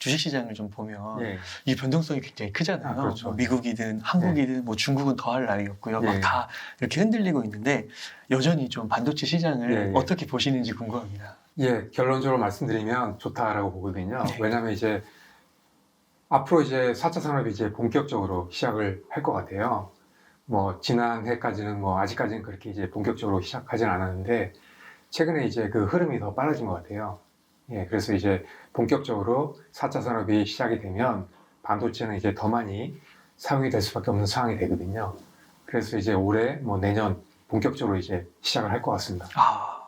주식시장을 좀 보면 예. 이 변동성이 굉장히 크잖아요. 아, 그렇죠. 뭐 미국이든 한국이든 뭐 중국은 더할 나위 없고요. 막 예. 다 이렇게 흔들리고 있는데 여전히 좀 반도체 시장을 예, 예. 어떻게 보시는지 궁금합니다. 예, 결론적으로 말씀드리면 좋다라고 보거든요. 네. 왜냐하면 이제 앞으로 이제 4차 산업이 이제 본격적으로 시작을 할 것 같아요. 뭐 지난해까지는 뭐 아직까지는 그렇게 이제 본격적으로 시작하진 않았는데 최근에 이제 그 흐름이 더 빨라진 것 같아요. 예, 그래서 이제 본격적으로 4차 산업이 시작이 되면 반도체는 이제 더 많이 사용이 될 수밖에 없는 상황이 되거든요. 그래서 이제 올해 뭐 내년 본격적으로 이제 시작을 할 것 같습니다.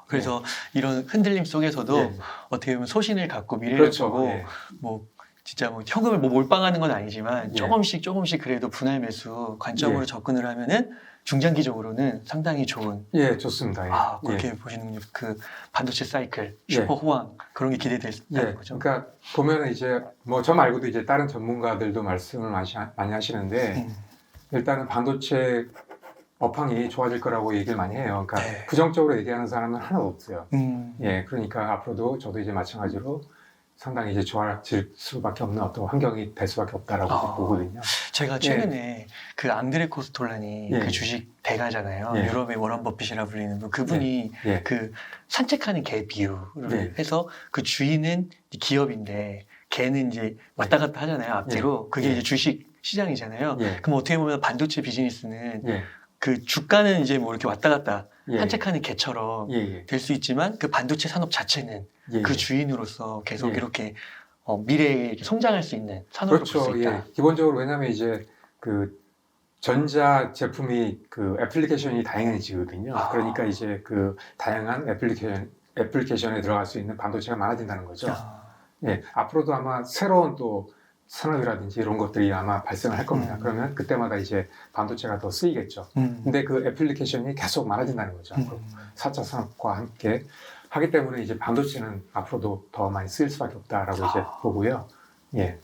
그래서 이런 흔들림 속에서도 예. 어떻게 보면 소신을 갖고 미래를 그렇죠. 보고 예. 뭐 진짜 뭐 현금을 뭐 몰빵하는 건 아니지만 예. 조금씩 그래도 분할 매수 관점으로 예. 접근을 하면은 중장기적으로는 상당히 좋은 예, 좋습니다. 예. 그렇게 예. 보시는군요. 그 반도체 사이클, 예. 슈퍼 호황 그런 게 기대된다는 예, 거죠. 그러니까 보면 이제 뭐 저 말고도 이제 다른 전문가들도 말씀을 많이 하시는데 일단은 반도체 업황이 좋아질 거라고 얘기를 많이 해요. 그러니까 네. 부정적으로 얘기하는 사람은 하나도 없어요. 음. 예, 그러니까 앞으로도 저도 이제 마찬가지로 상당히 이제 좋아질 수밖에 없는 어떤 환경이 될 수밖에 없다라고 보거든요. 제가 최근에 그 앙드레 코스톨라니 예. 그 주식 대가잖아요. 예. 유럽의 워런 버핏이라 불리는 분. 그분이 예. 그 산책하는 개 비유를 예. 해서 그 주인은 기업인데 개는 이제 왔다 갔다 하잖아요. 앞뒤로. 그게 예. 이제 주식 시장이잖아요. 예. 그럼 어떻게 보면 반도체 비즈니스는 예. 그 주가는 이제 뭐 이렇게 왔다 갔다 예. 산책하는 개처럼 예. 될 수 있지만 그 반도체 산업 자체는 예. 그 주인으로서 계속 예. 이렇게 미래에 이렇게 성장할 수 있는 산업으로 볼 수 그렇죠. 있다. 예. 기본적으로 왜냐하면 이제 그 전자 제품이 그 애플리케이션이 다양해지거든요. 그러니까 이제 그 다양한 애플리케이션에 들어갈 수 있는 반도체가 많아진다는 거죠. 예, 앞으로도 아마 새로운 또 산업이라든지 이런 것들이 아마 발생을 할 겁니다. 그러면 그때마다 이제 반도체가 더 쓰이겠죠. 근데 그 애플리케이션이 계속 많아진다는 거죠. 앞으로 4차 산업과 함께 하기 때문에 이제 반도체는 앞으로도 더 많이 쓰일 수밖에 없다라고 이제 보고요. 예.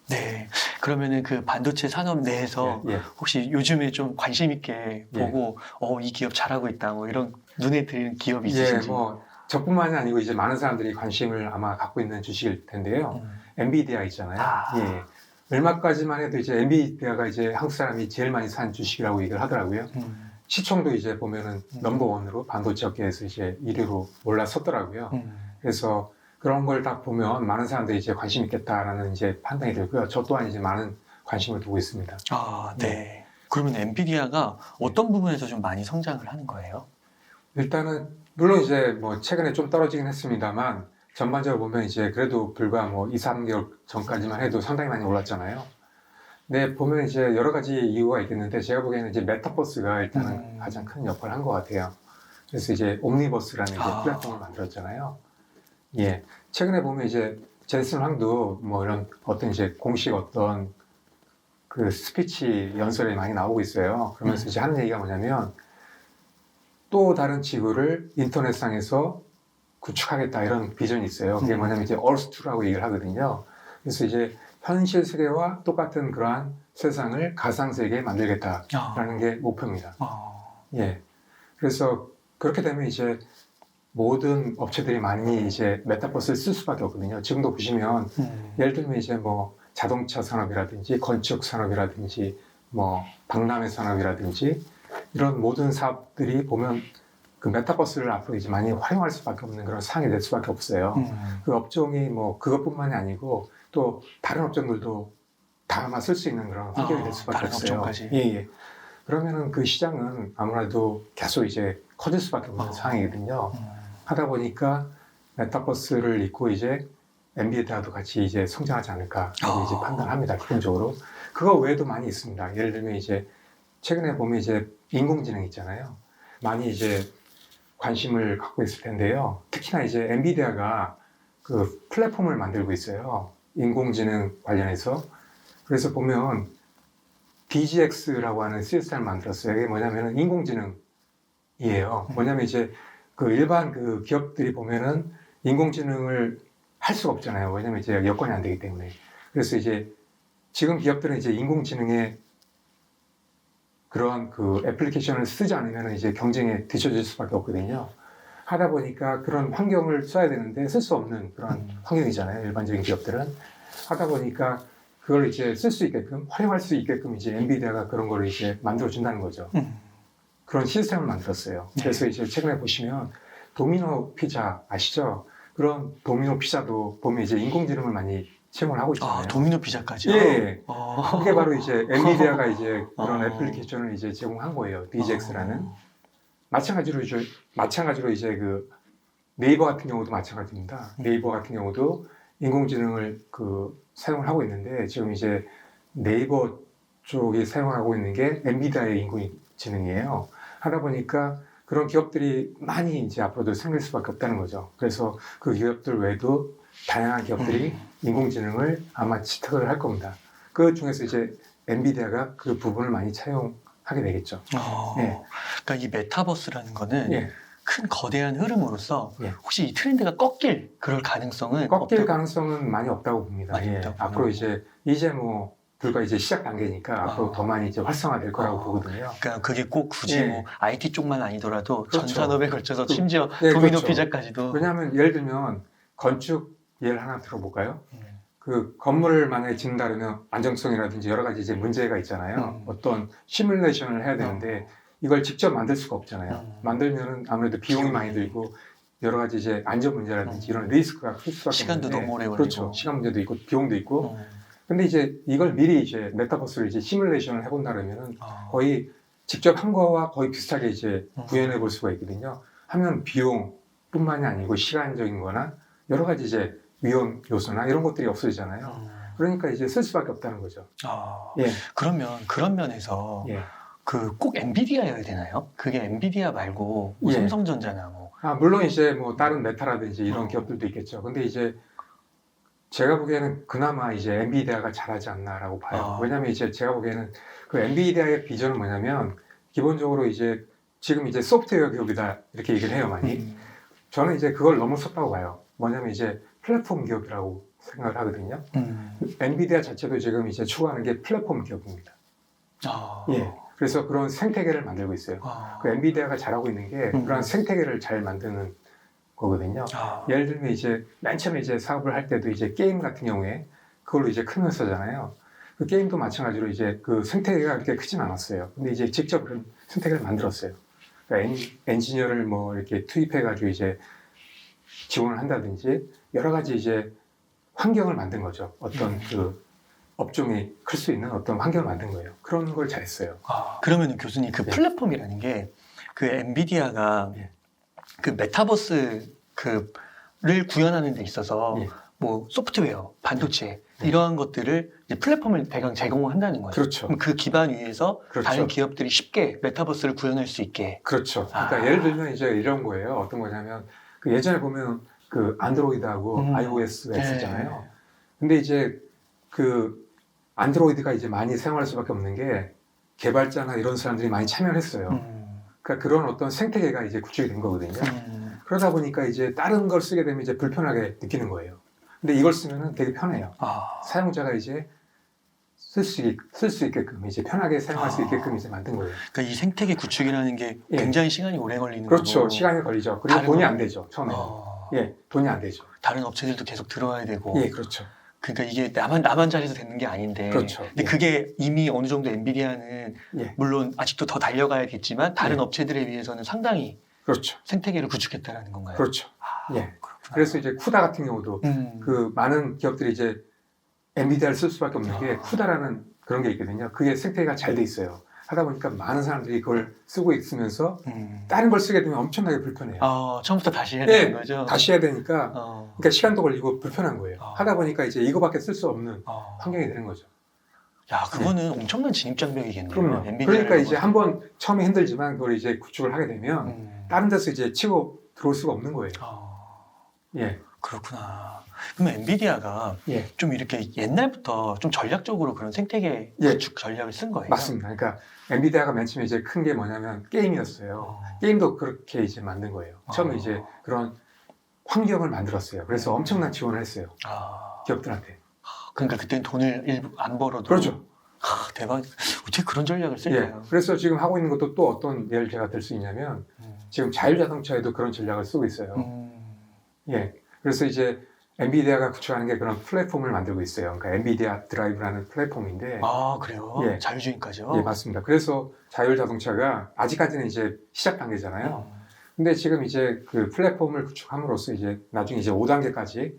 네. 그러면은 그 반도체 산업 내에서 예. 혹시 요즘에 좀 관심 있게 보고 이 기업 잘하고 있다 뭐 이런 눈에 들리는 기업이 있으신지? 예, 뭐 저뿐만이 아니고 이제 많은 사람들이 관심을 아마 갖고 있는 주식일 텐데요. 엔비디아 있잖아요. 예. 얼마까지만 해도 이제 엔비디아가 이제 한국 사람이 제일 많이 산 주식이라고 얘기를 하더라고요. 시총도 이제 보면은 넘버원으로 반도체 업계에서 이제 1위로 올라섰더라고요. 그래서 그런 걸 딱 보면 많은 사람들이 이제 관심 있겠다라는 이제 판단이 들고요. 저 또한 이제 많은 관심을 두고 있습니다. 네. 그러면 엔비디아가 어떤 부분에서 좀 많이 성장을 하는 거예요? 일단은 물론 이제 뭐 최근에 좀 떨어지긴 했습니다만 전반적으로 보면 이제 그래도 불과 뭐 2, 3개월 전까지만 해도 상당히 많이 올랐잖아요. 네, 보면 이제 여러 가지 이유가 있겠는데 제가 보기에는 이제 메타버스가 일단은 가장 큰 역할을 한 것 같아요. 그래서 이제 옴니버스라는 이제 플랫폼을 만들었잖아요. 예, 최근에 보면 이제 젠슨 황도 뭐 이런 어떤 이제 공식 어떤 그 스피치 연설에 많이 나오고 있어요. 그러면서 이제 하는 얘기가 뭐냐면 또 다른 지구를 인터넷상에서 구축하겠다 이런 비전이 있어요. 그게 뭐냐면 이제 얼스2라고 얘기를 하거든요. 그래서 이제 현실 세계와 똑같은 그러한 세상을 가상 세계에 만들겠다라는 게 목표입니다. 예. 그래서 그렇게 되면 이제 모든 업체들이 많이 이제 메타버스를 쓸 수밖에 없거든요. 지금도 보시면 예를 들면 이제 뭐 자동차 산업이라든지 건축 산업이라든지 뭐 박람회 산업이라든지 이런 모든 사업들이 보면 그 메타버스를 앞으로 이제 많이 활용할 수밖에 없는 그런 상황이 될 수밖에 없어요. 그 업종이 뭐 그것뿐만이 아니고 또 다른 업종들도 다 아마 쓸 수 있는 그런 환경이 될 수밖에 다른 없어요. 업종까지. 예. 그러면은 그 시장은 아무래도 계속 이제 커질 수밖에 없는 상황이거든요. 하다 보니까 메타버스를 잊고 이제 엔비디아도 같이 이제 성장하지 않을까 이제 판단합니다. 기본적으로. 그거 외에도 많이 있습니다. 예를 들면 이제 최근에 보면 이제 인공지능 있잖아요. 많이 이제 관심을 갖고 있을 텐데요. 특히나 이제 엔비디아가 그 플랫폼을 만들고 있어요. 인공지능 관련해서. 그래서 보면 DGX라고 하는 시스템을 만들었어요. 이게 뭐냐면은 인공지능이에요. 뭐냐면 이제 그 일반 그 기업들이 보면은 인공지능을 할 수가 없잖아요. 왜냐면 이제 여건이 안 되기 때문에. 그래서 이제 지금 기업들은 이제 인공지능에 그러한 그 애플리케이션을 쓰지 않으면 이제 경쟁에 뒤처질 수밖에 없거든요. 하다 보니까 그런 환경을 써야 되는데 쓸 수 없는 그런 음. 환경이잖아요. 일반적인 기업들은. 하다 보니까 그걸 이제 쓸 수 있게끔, 활용할 수 있게끔 이제 엔비디아가 그런 걸 이제 만들어준다는 거죠. 그런 시스템을 만들었어요. 그래서 이제 최근에 보시면 도미노 피자 아시죠? 그런 도미노 피자도 보면 이제 인공지능을 많이 채용을 하고 있잖아요. 아, 도미노 피자까지요? 예. 어. 그게 바로 이제 엔비디아가 이제 그런 어. 애플리케이션을 이제 제공한 거예요. DGX라는. 마찬가지로 이제 그 네이버 같은 경우도 마찬가지입니다. 네이버 같은 경우도 인공지능을 그 사용을 하고 있는데 지금 이제 네이버 쪽이 사용하고 있는 게 엔비디아의 인공지능이에요. 하다 보니까 그런 기업들이 많이 이제 앞으로도 생길 수밖에 없다는 거죠. 그래서 그 기업들 외에도 다양한 기업들이 인공지능을 아마 채택을 할 겁니다. 그 중에서 이제 엔비디아가 그 부분을 많이 차용하게 되겠죠. 예. 그러니까 이 메타버스라는 거는 예. 큰 거대한 흐름으로서 예. 혹시 이 트렌드가 꺾일 그럴 가능성은 꺾일 없다고- 가능성은 많이 없다고 봅니다. 많이 예. 없다고 앞으로 보는구나. 이제 뭐 불과 이제 시작 단계니까 앞으로 아. 더 많이 이제 활성화될 거라고 아. 보거든요. 그러니까 그게 꼭 굳이 예. 뭐 IT 쪽만 아니더라도 그렇죠. 전 산업에 걸쳐서 그- 심지어 예, 도미노 그렇죠. 피자까지도 왜냐하면 예를 들면 건축 예를 하나 들어볼까요? 음. 그 건물을 만약에 짓는다 그러면 안정성이라든지 여러 가지 이제 문제가 있잖아요. 어떤 시뮬레이션을 해야 되는데 이걸 직접 만들 수가 없잖아요. 만들면은 아무래도 비용이 많이 들고 여러 가지 이제 안전 문제라든지 이런 리스크가 클 수밖에 시간도 없는데 너무 오래 걸리고. 그렇죠. 시간 문제도 있고 비용도 있고. 어. 근데 이제 이걸 미리 이제 메타버스를 이제 시뮬레이션을 해본다 그러면은 아. 거의 직접 한 거와 거의 비슷하게 이제 구현해 볼 수가 있거든요. 하면 비용뿐만이 아니고 시간적인 거나 여러 가지 이제 위험 요소나 이런 것들이 없어지잖아요. 그러니까 이제 쓸 수밖에 없다는 거죠. 아. 예. 그러면 그런 면에서 예. 그 꼭 엔비디아여야 되나요? 그게 엔비디아 말고 뭐 예. 삼성전자나 뭐 물론 이제 뭐 다른 메타라든지 이런 어. 기업들도 있겠죠. 근데 이제 제가 보기에는 그나마 이제 엔비디아가 잘하지 않나라고 봐요. 아. 왜냐면 이제 제가 보기에는 그 엔비디아의 비전은 뭐냐면 기본적으로 이제 지금 이제 소프트웨어 기업이다 이렇게 얘기를 해요, 많이. 저는 이제 그걸 넘어섰다고 봐요. 뭐냐면 이제 플랫폼 기업이라고 생각을 하거든요. 엔비디아 자체도 지금 이제 추구하는 게 플랫폼 기업입니다. 아. 예. 그래서 그런 생태계를 만들고 있어요. 아. 그 엔비디아가 잘하고 있는 게 그런 생태계를 잘 만드는 거거든요. 아. 예를 들면 이제 맨 처음에 이제 사업을 할 때도 이제 게임 같은 경우에 그걸로 이제 큰 걸 쓰잖아요. 그 게임도 마찬가지로 이제 그 생태계가 그렇게 크진 않았어요. 근데 이제 직접 그런 생태계를 만들었어요. 그러니까 엔지니어를 뭐 이렇게 투입해가지고 이제 지원을 한다든지 여러 가지 이제 환경을 만든 거죠. 어떤 그 업종이 클 수 있는 어떤 환경을 만든 거예요. 그런 걸 잘했어요. 아, 그러면 교수님 그 예. 플랫폼이라는 게 그 엔비디아가 예. 그 메타버스 그를 구현하는 데 있어서 예. 뭐 소프트웨어, 반도체 예. 이러한 것들을 이제 플랫폼을 대강 제공한다는 거죠. 그렇죠. 그럼 그 기반 위에서 그렇죠. 다른 기업들이 쉽게 메타버스를 구현할 수 있게. 그렇죠. 그러니까 아. 예를 들면 이제 이런 거예요. 어떤 거냐면 그 예전에 보면 그 안드로이드하고 iOS가 예. 있었잖아요. 근데 이제 그 안드로이드가 이제 많이 사용할 수밖에 없는 게 개발자나 이런 사람들이 많이 참여를 했어요. 그러니까 그런 어떤 생태계가 이제 구축이 된 거거든요. 그러다 보니까 이제 다른 걸 쓰게 되면 이제 불편하게 느끼는 거예요. 근데 이걸 쓰면은 되게 편해요. 아. 사용자가 이제 쓸 수 있게끔 이제 편하게 사용할 수 아. 있게끔 이제 만든 거예요. 그러니까 이 생태계 구축이라는 게 예. 굉장히 시간이 오래 걸리는 그렇죠. 거고. 시간이 걸리죠. 그리고 다른 돈이 거- 안 되죠. 처음에. 어. 예, 돈이 안 되죠. 다른 업체들도 계속 들어와야 되고. 예, 그렇죠. 그러니까 이게 나만 잘해서 되는 게 아닌데. 그렇죠. 근데 예. 그게 이미 어느 정도 엔비디아는 예, 물론 아직도 더 달려가야겠지만 다른 예. 업체들에 비해서는 상당히 그렇죠. 생태계를 구축했다라는 건가요? 그렇죠. 아, 예. 그렇구나. 그래서 이제 쿠다 같은 경우도 그 많은 기업들이 이제 엔비디아를 쓸 수밖에 없는 게 아. 쿠다라는 그런 게 있거든요. 그게 생태계가 잘 돼 있어요. 하다 보니까 많은 사람들이 그걸 쓰고 있으면서 다른 걸 쓰게 되면 엄청나게 불편해요. 처음부터 다시 해야 예, 되는 거죠? 다시 해야 되니까 어. 그러니까 시간도 걸리고 불편한 거예요. 아. 하다 보니까 이제 이거밖에 쓸 수 없는 어. 환경이 되는 거죠. 야, 그거는 엄청난 진입장벽이겠네요. 그럼요. 엔비디아를 그러니까 이제 넘어서. 한번 처음에 힘들지만 그걸 이제 구축을 하게 되면 음. 다른 데서 이제 치고 들어올 수가 없는 거예요. 예, 그렇구나. 그러면 엔비디아가 예, 좀 이렇게 옛날부터 좀 전략적으로 그런 생태계 예. 구축 전략을 쓴 거예요? 맞습니다. 그러니까 엔비디아가 맨 처음에 이제 큰 게 뭐냐면 게임이었어요. 어. 게임도 그렇게 이제 만든 거예요. 처음에 어. 이제 그런 환경을 만들었어요. 그래서 엄청난 지원을 했어요. 아. 기업들한테. 그러니까 그때는 돈을 일부 안 벌어도 그렇죠. 대박. 어떻게 그런 전략을 예. 쓸까요? 그래서 지금 하고 있는 것도 또 어떤 예를 제가 들 수 있냐면 지금 자율자동차에도 그런 전략을 쓰고 있어요. 예. 그래서 이제 엔비디아가 구축하는 게 그런 플랫폼을 만들고 있어요. 그러니까 엔비디아 드라이브라는 플랫폼인데, 그래요? 예. 자율주행까지요? 예, 맞습니다. 그래서 자율자동차가 아직까지는 이제 시작 단계잖아요. 근데 지금 이제 그 플랫폼을 구축함으로써 이제 나중에 이제 5단계까지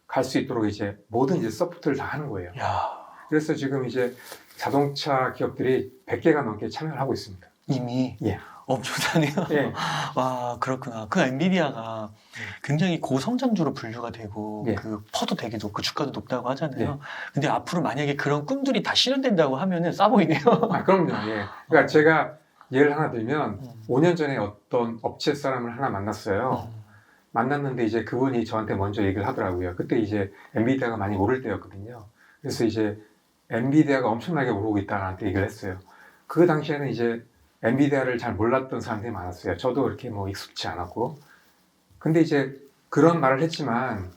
갈 수 있도록 이제 모든 이제 서포트를 다 하는 거예요. 야, 그래서 지금 이제 자동차 기업들이 100개가 넘게 참여를 하고 있습니다. 이미 예. 엄청나네요. 예. 와, 그렇구나. 그 엔비디아가 굉장히 고성장주로 분류가 되고 예. 그 퍼도 되게 높고 주가도 높다고 하잖아요. 예. 근데 앞으로 만약에 그런 꿈들이 다 실현된다고 하면은 싸 보이네요. 아, 그럼요. 예. 그러니까 제가 예를 하나 들면 5년 전에 어떤 업체 사람을 하나 만났어요. 만났는데 이제 그분이 저한테 먼저 얘기를 하더라고요. 그때 이제 엔비디아가 많이 오를 때였거든요. 그래서 이제 엔비디아가 엄청나게 오르고 있다는 얘기를 했어요. 그 당시에는 이제 엔비디아를 잘 몰랐던 사람들이 많았어요. 저도 그렇게 뭐 익숙치 않았고. 근데 이제 그런 말을 했지만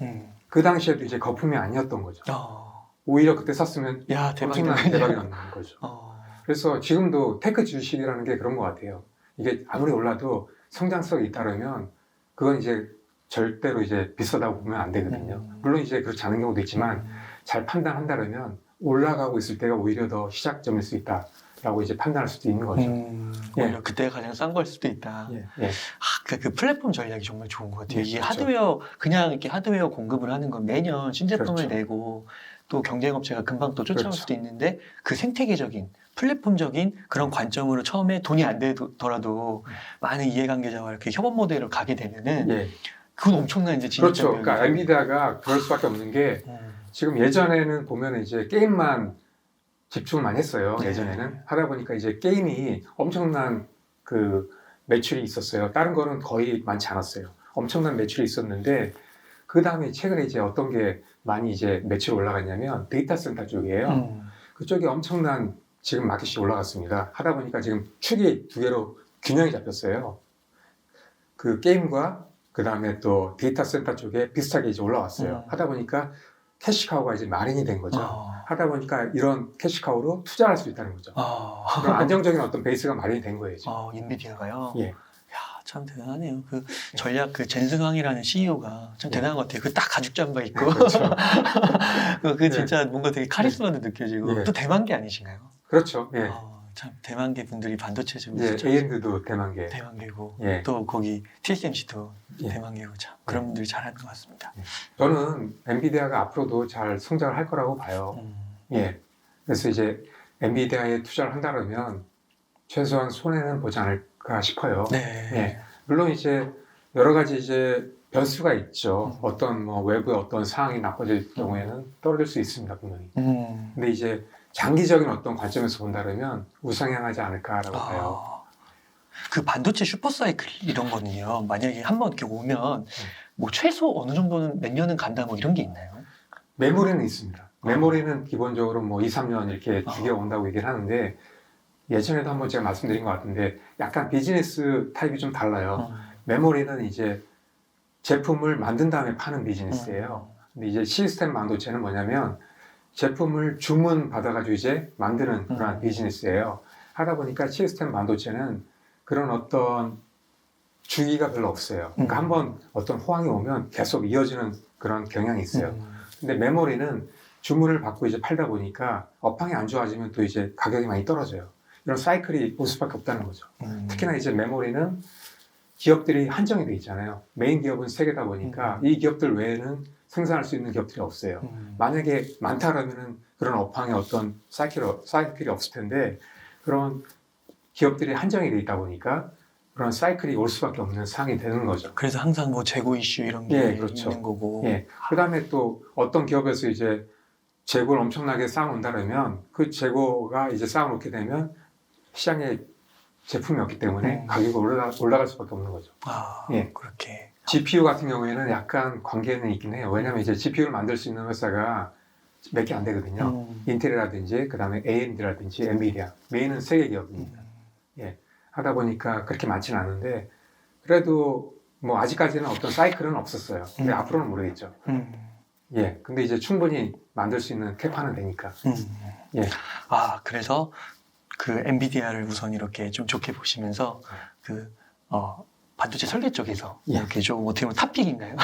그 당시에도 이제 거품이 아니었던 거죠. 오히려 그때 샀으면 야, 엄청난 대박이 나는 거죠. 그래서 지금도 테크 주식이라는 게 그런 것 같아요. 이게 아무리 올라도 성장성이 잇따르면 그건 이제 절대로 이제 비싸다고 보면 안 되거든요. 물론 이제 그렇지 않은 경우도 있지만 잘 판단한다면 올라가고 있을 때가 오히려 더 시작점일 수 있다라고 이제 판단할 수도 있는 거죠. 오히려 그때가 가장 싼 걸 수도 있다. 예, 예. 그 플랫폼 전략이 정말 좋은 것 같아요. 예, 이게 그렇죠. 하드웨어, 그냥 이렇게 하드웨어 공급을 하는 건 매년 신제품을 그렇죠. 내고 또 경쟁업체가 금방 또 쫓아올 그렇죠. 수도 있는데 그 생태계적인 플랫폼적인 그런 관점으로 처음에 돈이 안 되더라도 많은 이해관계자와 이렇게 협업 모델을 가게 되면은 예. 그건 엄청난 이제 그렇죠. 진입장벽이 그러니까 엔비디아가 그럴 수밖에 없는 게 지금 예전에는 보면 이제 게임만 집중을 많이 했어요. 네. 예전에는 하다 보니까 이제 게임이 엄청난 그 매출이 있었어요. 다른 거는 거의 많지 않았어요. 엄청난 매출이 있었는데 그 다음에 최근에 이제 어떤 게 많이 이제 매출이 올라갔냐면 데이터 센터 쪽이에요. 그쪽이 엄청난 지금 마켓이 올라갔습니다. 하다 보니까 지금 축이 두 개로 균형이 잡혔어요. 그 게임과 그 다음에 또 데이터 센터 쪽에 비슷하게 이제 올라왔어요. 하다 보니까 캐시카우가 이제 마련이 된 거죠. 하다 보니까 이런 캐시카우로 투자할 수 있다는 거죠. 그런 안정적인 어떤 베이스가 마련이 된 거예요. 지금. 인비디아가요? 예. 야, 참 대단하네요. 그 전략 그 젠승황이라는 CEO가 참 예. 대단한 것 같아요. 그 딱 가죽 잠바 입고 그렇죠. 그 진짜 뭔가 되게 카리스마도 느껴지고 예. 또 대만계 아니신가요? 그렇죠. 예. 참 대만계 분들이 반도체 좀 예. AMD도 대만계. 대만계고 예. 또 거기 TSMC도 예. 대만계고 참 그런 분들이 잘하는 것 같습니다. 저는 엔비디아가 앞으로도 잘 성장을 할 거라고 봐요. 예. 그래서 이제 엔비디아에 투자를 한다면 최소한 손해는 보지 않을까 싶어요. 네. 예. 물론 이제 여러 가지 이제 변수가 있죠. 어떤 뭐 외부의 어떤 상황이 나빠질 경우에는 떨어질 수 있습니다, 분명히. 근데 이제 장기적인 어떤 관점에서 본다면 우상향하지 않을까라고 봐요. 그 반도체 슈퍼사이클 이런 거는요. 만약에 한번 이렇게 오면 뭐 최소 어느 정도는 몇 년은 간다 뭐 이런 게 있나요? 메모리는 있습니다. 메모리는 기본적으로 뭐 2, 3년 이렇게 주기가 온다고 얘기를 하는데 예전에도 한번 제가 말씀드린 것 같은데 약간 비즈니스 타입이 좀 달라요. 메모리는 이제 제품을 만든 다음에 파는 비즈니스예요. 근데 이제 시스템 반도체는 뭐냐면 제품을 주문 받아가지고 이제 만드는 그런 비즈니스예요. 하다 보니까 시스템 반도체는 그런 어떤 주기가 별로 없어요. 그러니까 한번 어떤 호황이 오면 계속 이어지는 그런 경향이 있어요. 근데 메모리는 주문을 받고 이제 팔다 보니까 업황이 안 좋아지면 또 이제 가격이 많이 떨어져요. 이런 사이클이 올 수밖에 없다는 거죠. 특히나 이제 메모리는 기업들이 한정이 돼 있잖아요. 메인 기업은 세 개다 보니까 이 기업들 외에는 생산할 수 있는 기업들이 없어요. 만약에 많다 그러면은 그런 업황에 어떤 사이클이 없을 텐데 그런 기업들이 한정이 돼 있다 보니까 그런 사이클이 올 수밖에 없는 상황이 되는 거죠. 그래서 항상 뭐 재고 이슈 이런 게 예, 그렇죠. 있는 거고. 예. 그다음에 또 어떤 기업에서 이제 재고를 엄청나게 쌓아온다 그러면 그 재고가 이제 쌓아놓게 되면 시장에 제품이 없기 때문에 가격이 올라갈 수밖에 없는 거죠. 예. 그렇게. GPU 같은 경우에는 약간 관계는 있긴 해요. 왜냐하면 이제 GPU를 만들 수 있는 회사가 몇 개 안 되거든요. 인텔이라든지 그다음에 AMD라든지 엔비디아 메인은 세 개 기업입니다. 예. 하다 보니까 그렇게 많지는 않은데 그래도 뭐 아직까지는 어떤 사이클은 없었어요. 근데 앞으로는 모르겠죠. 예. 근데 이제 충분히 만들 수 있는 캐파는 되니까. 예. 그래서 그 엔비디아를 우선 이렇게 좀 좋게 보시면서 반도체 설계 쪽에서 예. 이렇게 좀 어떻게 보면 탑픽인가요?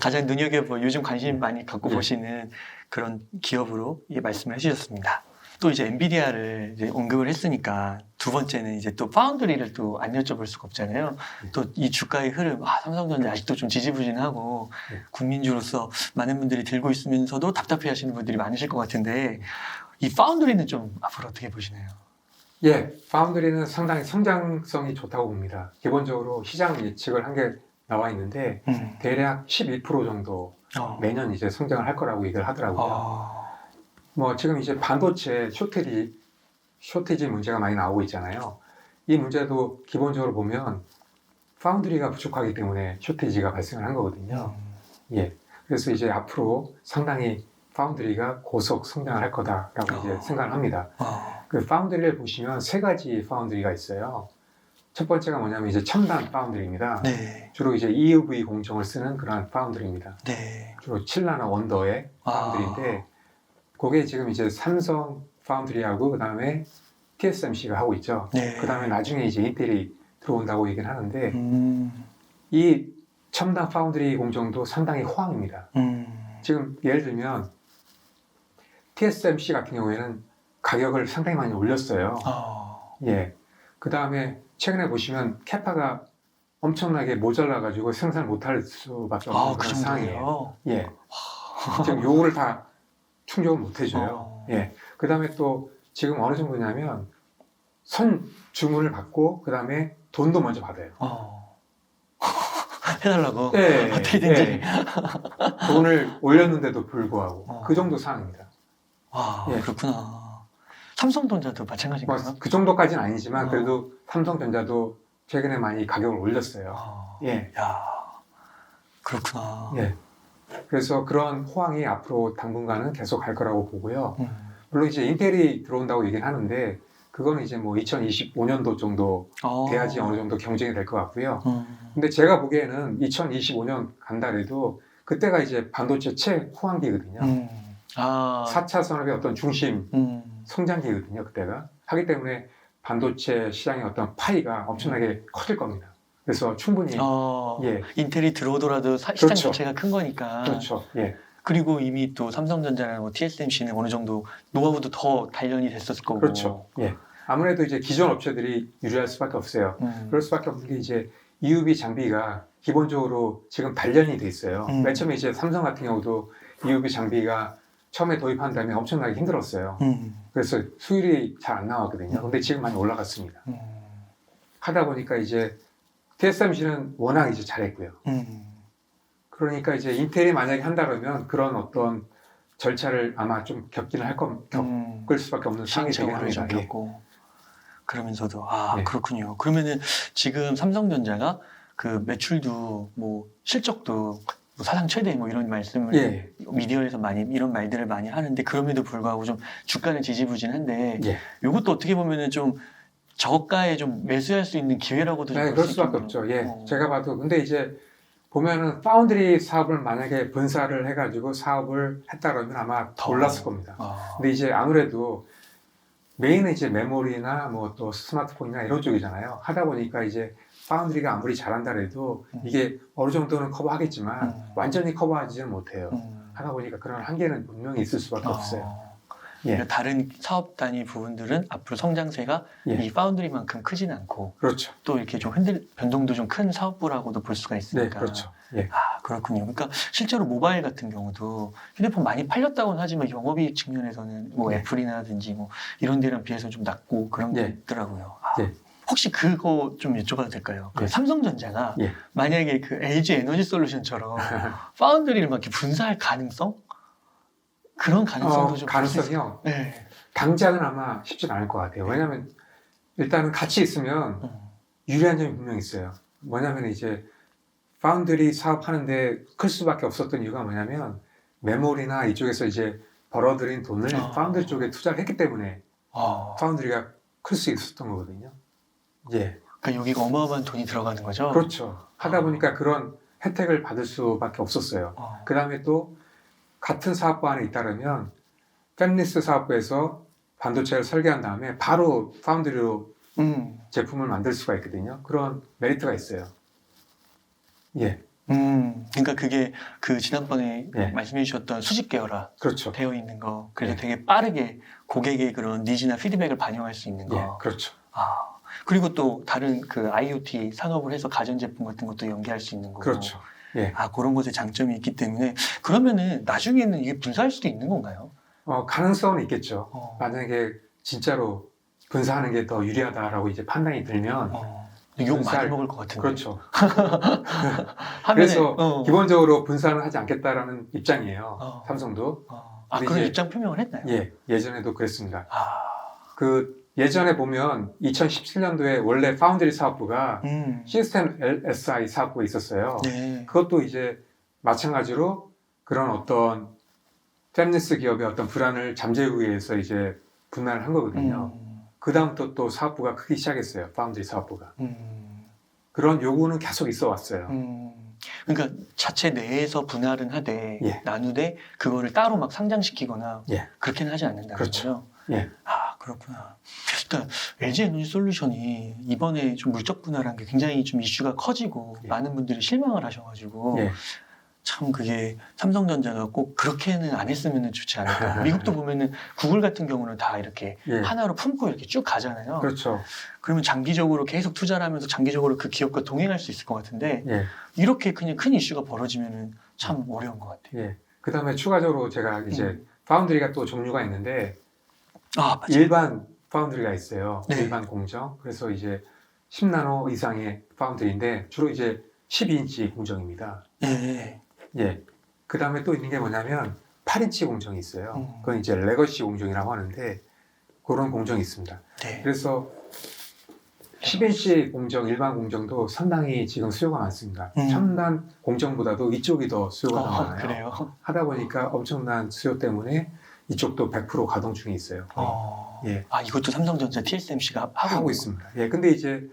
가장 눈여겨보 요즘 관심 많이 갖고 예. 보시는 그런 기업으로 말씀을 해주셨습니다. 또 이제 엔비디아를 이제 언급을 했으니까 두 번째는 이제 또 파운드리를 또 안 여쭤볼 수가 없잖아요. 또 이 주가의 흐름, 삼성전자 아직도 좀 지지부진하고 국민주로서 많은 분들이 들고 있으면서도 답답해하시는 분들이 많으실 것 같은데 이 파운드리는 좀 앞으로 어떻게 보시나요? 예, 파운드리는 상당히 성장성이 좋다고 봅니다. 기본적으로 시장 예측을 한 게 나와 있는데 대략 12% 정도 매년 이제 성장을 할 거라고 얘기를 하더라고요. 뭐 지금 이제 반도체 쇼티지 문제가 많이 나오고 있잖아요. 이 문제도 기본적으로 보면 파운드리가 부족하기 때문에 쇼티지가 발생을 한 거거든요. 예, 그래서 이제 앞으로 상당히 파운드리가 고속 성장을 할 거다라고 이제 생각을 합니다. 그 파운드리를 보시면 세 가지 파운드리가 있어요. 첫 번째가 뭐냐면 이제 첨단 파운드리입니다. 네. 주로 이제 EUV 공정을 쓰는 그런 파운드리입니다. 네. 주로 7나노 원더의 파운드리인데 그게 지금 이제 삼성 파운드리하고 그 다음에 TSMC가 하고 있죠. 네. 그 다음에 나중에 이제 인텔이 들어온다고 얘기를 하는데 이 첨단 파운드리 공정도 상당히 호황입니다. 지금 예를 들면 TSMC 같은 경우에는 가격을 상당히 많이 올렸어요. 예. 그 다음에 최근에 보시면 캐파가 엄청나게 모자라가지고 생산을 못할 수밖에 없는 그런 상황이에요. 예. 지금 요거를 다 충족을 못 해줘요. 예. 그 다음에 또 지금 어느 정도냐면 선 주문을 받고 그 다음에 돈도 먼저 받아요. 해달라고. 예. 어떻게든지. 예. 돈을 올렸는데도 불구하고 그 정도 상황입니다. 예. 그렇구나. 삼성전자도 마찬가지인가요? 뭐 그 정도까지는 아니지만 그래도 삼성전자도 최근에 많이 가격을 올렸어요. 예. 야, 그렇구나. 예. 그래서 그런 호황이 앞으로 당분간은 계속 갈 거라고 보고요. 물론 이제 인텔이 들어온다고 얘기는 하는데 그거는 이제 뭐 2025년도 정도 돼야지 어느 정도 경쟁이 될 것 같고요. 근데 제가 보기에는 2025년 간다 해도 그때가 이제 반도체 최호황기거든요. 4차 산업의 어떤 중심 성장기거든요. 그때가. 하기 때문에 반도체 시장의 어떤 파이가 엄청나게 커질 겁니다. 그래서 충분히 예. 인텔이 들어오더라도 시장 그렇죠. 자체가 큰 거니까. 그렇죠. 예. 그리고 이미 또 삼성전자나 뭐 TSMC는 어느 정도 노하우도 더 단련이 됐었을 거고. 그렇죠. 예. 아무래도 이제 기존 업체들이 유리할 수밖에 없어요. 그럴 수밖에 없는 게 이제 EUV 장비가 기본적으로 지금 단련이 돼 있어요. 맨 처음에 이제 삼성 같은 경우도 EUV 장비가 처음에 도입한 다음에 엄청나게 힘들었어요. 그래서 수율이 잘 안 나왔거든요. 근데 지금 많이 올라갔습니다. 하다 보니까 이제 TSMC는 워낙 이제 잘했고요. 그러니까 이제 인텔이 만약에 한다면 그런 어떤 절차를 아마 좀 겪을 수밖에 없는 상황이 되긴 합니다. 겪고. 그러면서도 네. 그렇군요. 그러면은 지금 삼성전자가 그 매출도 뭐 실적도 뭐 사상 최대 뭐 이런 말씀을 미디어에서 많이 이런 말들을 많이 하는데 그럼에도 불구하고 좀 주가는 지지부진한데 이것도 어떻게 보면은 좀 저가에 좀 매수할 수 있는 기회라고도 좀 그럴 수밖에 없죠. 예, 제가 봐도 근데 이제 보면은 파운드리 사업을 만약에 분사를 해가지고 사업을 했다 그러면 아마 더 올랐을 겁니다. 근데 이제 아무래도 메인은 이제 메모리나 뭐 또 스마트폰이나 이런 쪽이잖아요. 하다 보니까 이제 파운드리가 아무리 잘한다 해도 이게 어느 정도는 커버하겠지만 완전히 커버하지는 못해요. 하다 보니까 그런 한계는 분명히 있을 수밖에 없어요. 그러니까 다른 사업 단위 부분들은 앞으로 성장세가 이 파운드리만큼 크지는 않고 그렇죠. 또 이렇게 좀 변동도 좀 큰 사업부라고도 볼 수가 있으니까. 네, 그렇죠. 그렇군요. 그러니까 실제로 모바일 같은 경우도 휴대폰 많이 팔렸다고는 하지만 영업이익 측면에서는 뭐 애플이라든지 뭐 이런 데랑 비해서 좀 낮고 그런 게 있더라고요. 혹시 그거 좀 여쭤봐도 될까요? 그 삼성전자가 만약에 그 LG 에너지 솔루션처럼 파운드리를 막 이렇게 분사할 가능성? 그런 가능성도 좀 가능성이요. 당장은 아마 쉽진 않을 것 같아요. 왜냐하면 일단은 같이 있으면 유리한 점이 분명히 있어요. 뭐냐면 이제 파운드리 사업하는데 클 수밖에 없었던 이유가 뭐냐면 메모리나 이쪽에서 이제 벌어들인 돈을 파운드리 쪽에 투자를 했기 때문에 파운드리가 클 수 있었던 거거든요. 그러니까 여기가 어마어마한 돈이 들어가는 거죠? 그렇죠. 하다 보니까 그런 혜택을 받을 수밖에 없었어요. 그 다음에 또 같은 사업부 안에 잇따르면 팹리스 사업부에서 반도체를 설계한 다음에 바로 파운드리로 제품을 만들 수가 있거든요. 그런 메리트가 있어요. 예. 그러니까 그게 그 지난번에 예. 말씀해 주셨던 수직 계열화 그렇죠. 되어 있는 거, 그래서 예. 되게 빠르게 고객의 그런 니즈나 피드백을 반영할 수 있는 거. 예, 그렇죠. 아, 그리고 또 다른 그 IoT 산업을 해서 가전제품 같은 것도 연계할 수 있는 거고. 그렇죠. 예. 아, 그런 것에 장점이 있기 때문에 그러면은 나중에는 이게 분사할 수도 있는 건가요? 가능성은 있겠죠. 어. 만약에 진짜로 분사하는 게 더 유리하다라고 이제 판단이 들면 욕 많이 분사할- 먹을 것 같은데. 그렇죠. 화면에, 그래서 기본적으로 분사는 하지 않겠다라는 입장이에요. 어. 삼성도. 아, 근데 그런 이제- 입장 표명을 했나요? 예, 예전에도 그랬습니다. 아, 그 예전에 보면 2017년도에 원래 파운드리 사업부가 시스템 LSI 사업부가 있었어요. 네. 그것도 이제 마찬가지로 그런 어떤 팹리스 기업의 어떤 불안을 잠재우기 위해서 이제 분할을 한 거거든요. 그 다음부터 또 사업부가 크기 시작했어요. 파운드리 사업부가. 그런 요구는 계속 있어 왔어요. 그러니까 자체 내에서 분할은 하되 예. 나누되 그거를 따로 막 상장시키거나 예. 그렇게는 하지 않는다는 그렇죠. 거죠. 예. 아, 그렇구나. 일단 LG 에너지 솔루션이 이번에 좀 물적 분할한 게 굉장히 좀 이슈가 커지고 예. 많은 분들이 실망을 하셔가지고 예. 참 그게 삼성전자가 꼭 그렇게는 안 했으면 좋지 않을까. 미국도 보면은 구글 같은 경우는 다 이렇게 예. 하나로 품고 이렇게 쭉 가잖아요. 그렇죠. 그러면 장기적으로 계속 투자를 하면서 장기적으로 그 기업과 동행할 수 있을 것 같은데 예. 이렇게 그냥 큰 이슈가 벌어지면은 참 어려운 것 같아요. 예. 그 다음에 추가적으로 제가 이제 파운드리가 또 종류가 있는데 아, 맞아요. 일반 파운드리가 있어요. 네. 일반 공정. 그래서 이제 10나노 이상의 파운드리인데 주로 이제 12인치 공정입니다. 예. 예. 그 다음에 또 있는 게 뭐냐면 8인치 공정이 있어요. 그건 이제 레거시 공정이라고 하는데 그런 공정이 있습니다. 네. 그래서 10인치 공정, 일반 공정도 상당히 지금 수요가 많습니다. 첨단 공정보다도 이쪽이 더 수요가 더 많아요. 그래요? 하다 보니까 엄청난 수요 때문에 이쪽도 100% 가동 중에 있어요. 예. 아, 이것도 삼성전자 TSMC가 하고 있습니다. 예. 근데 이제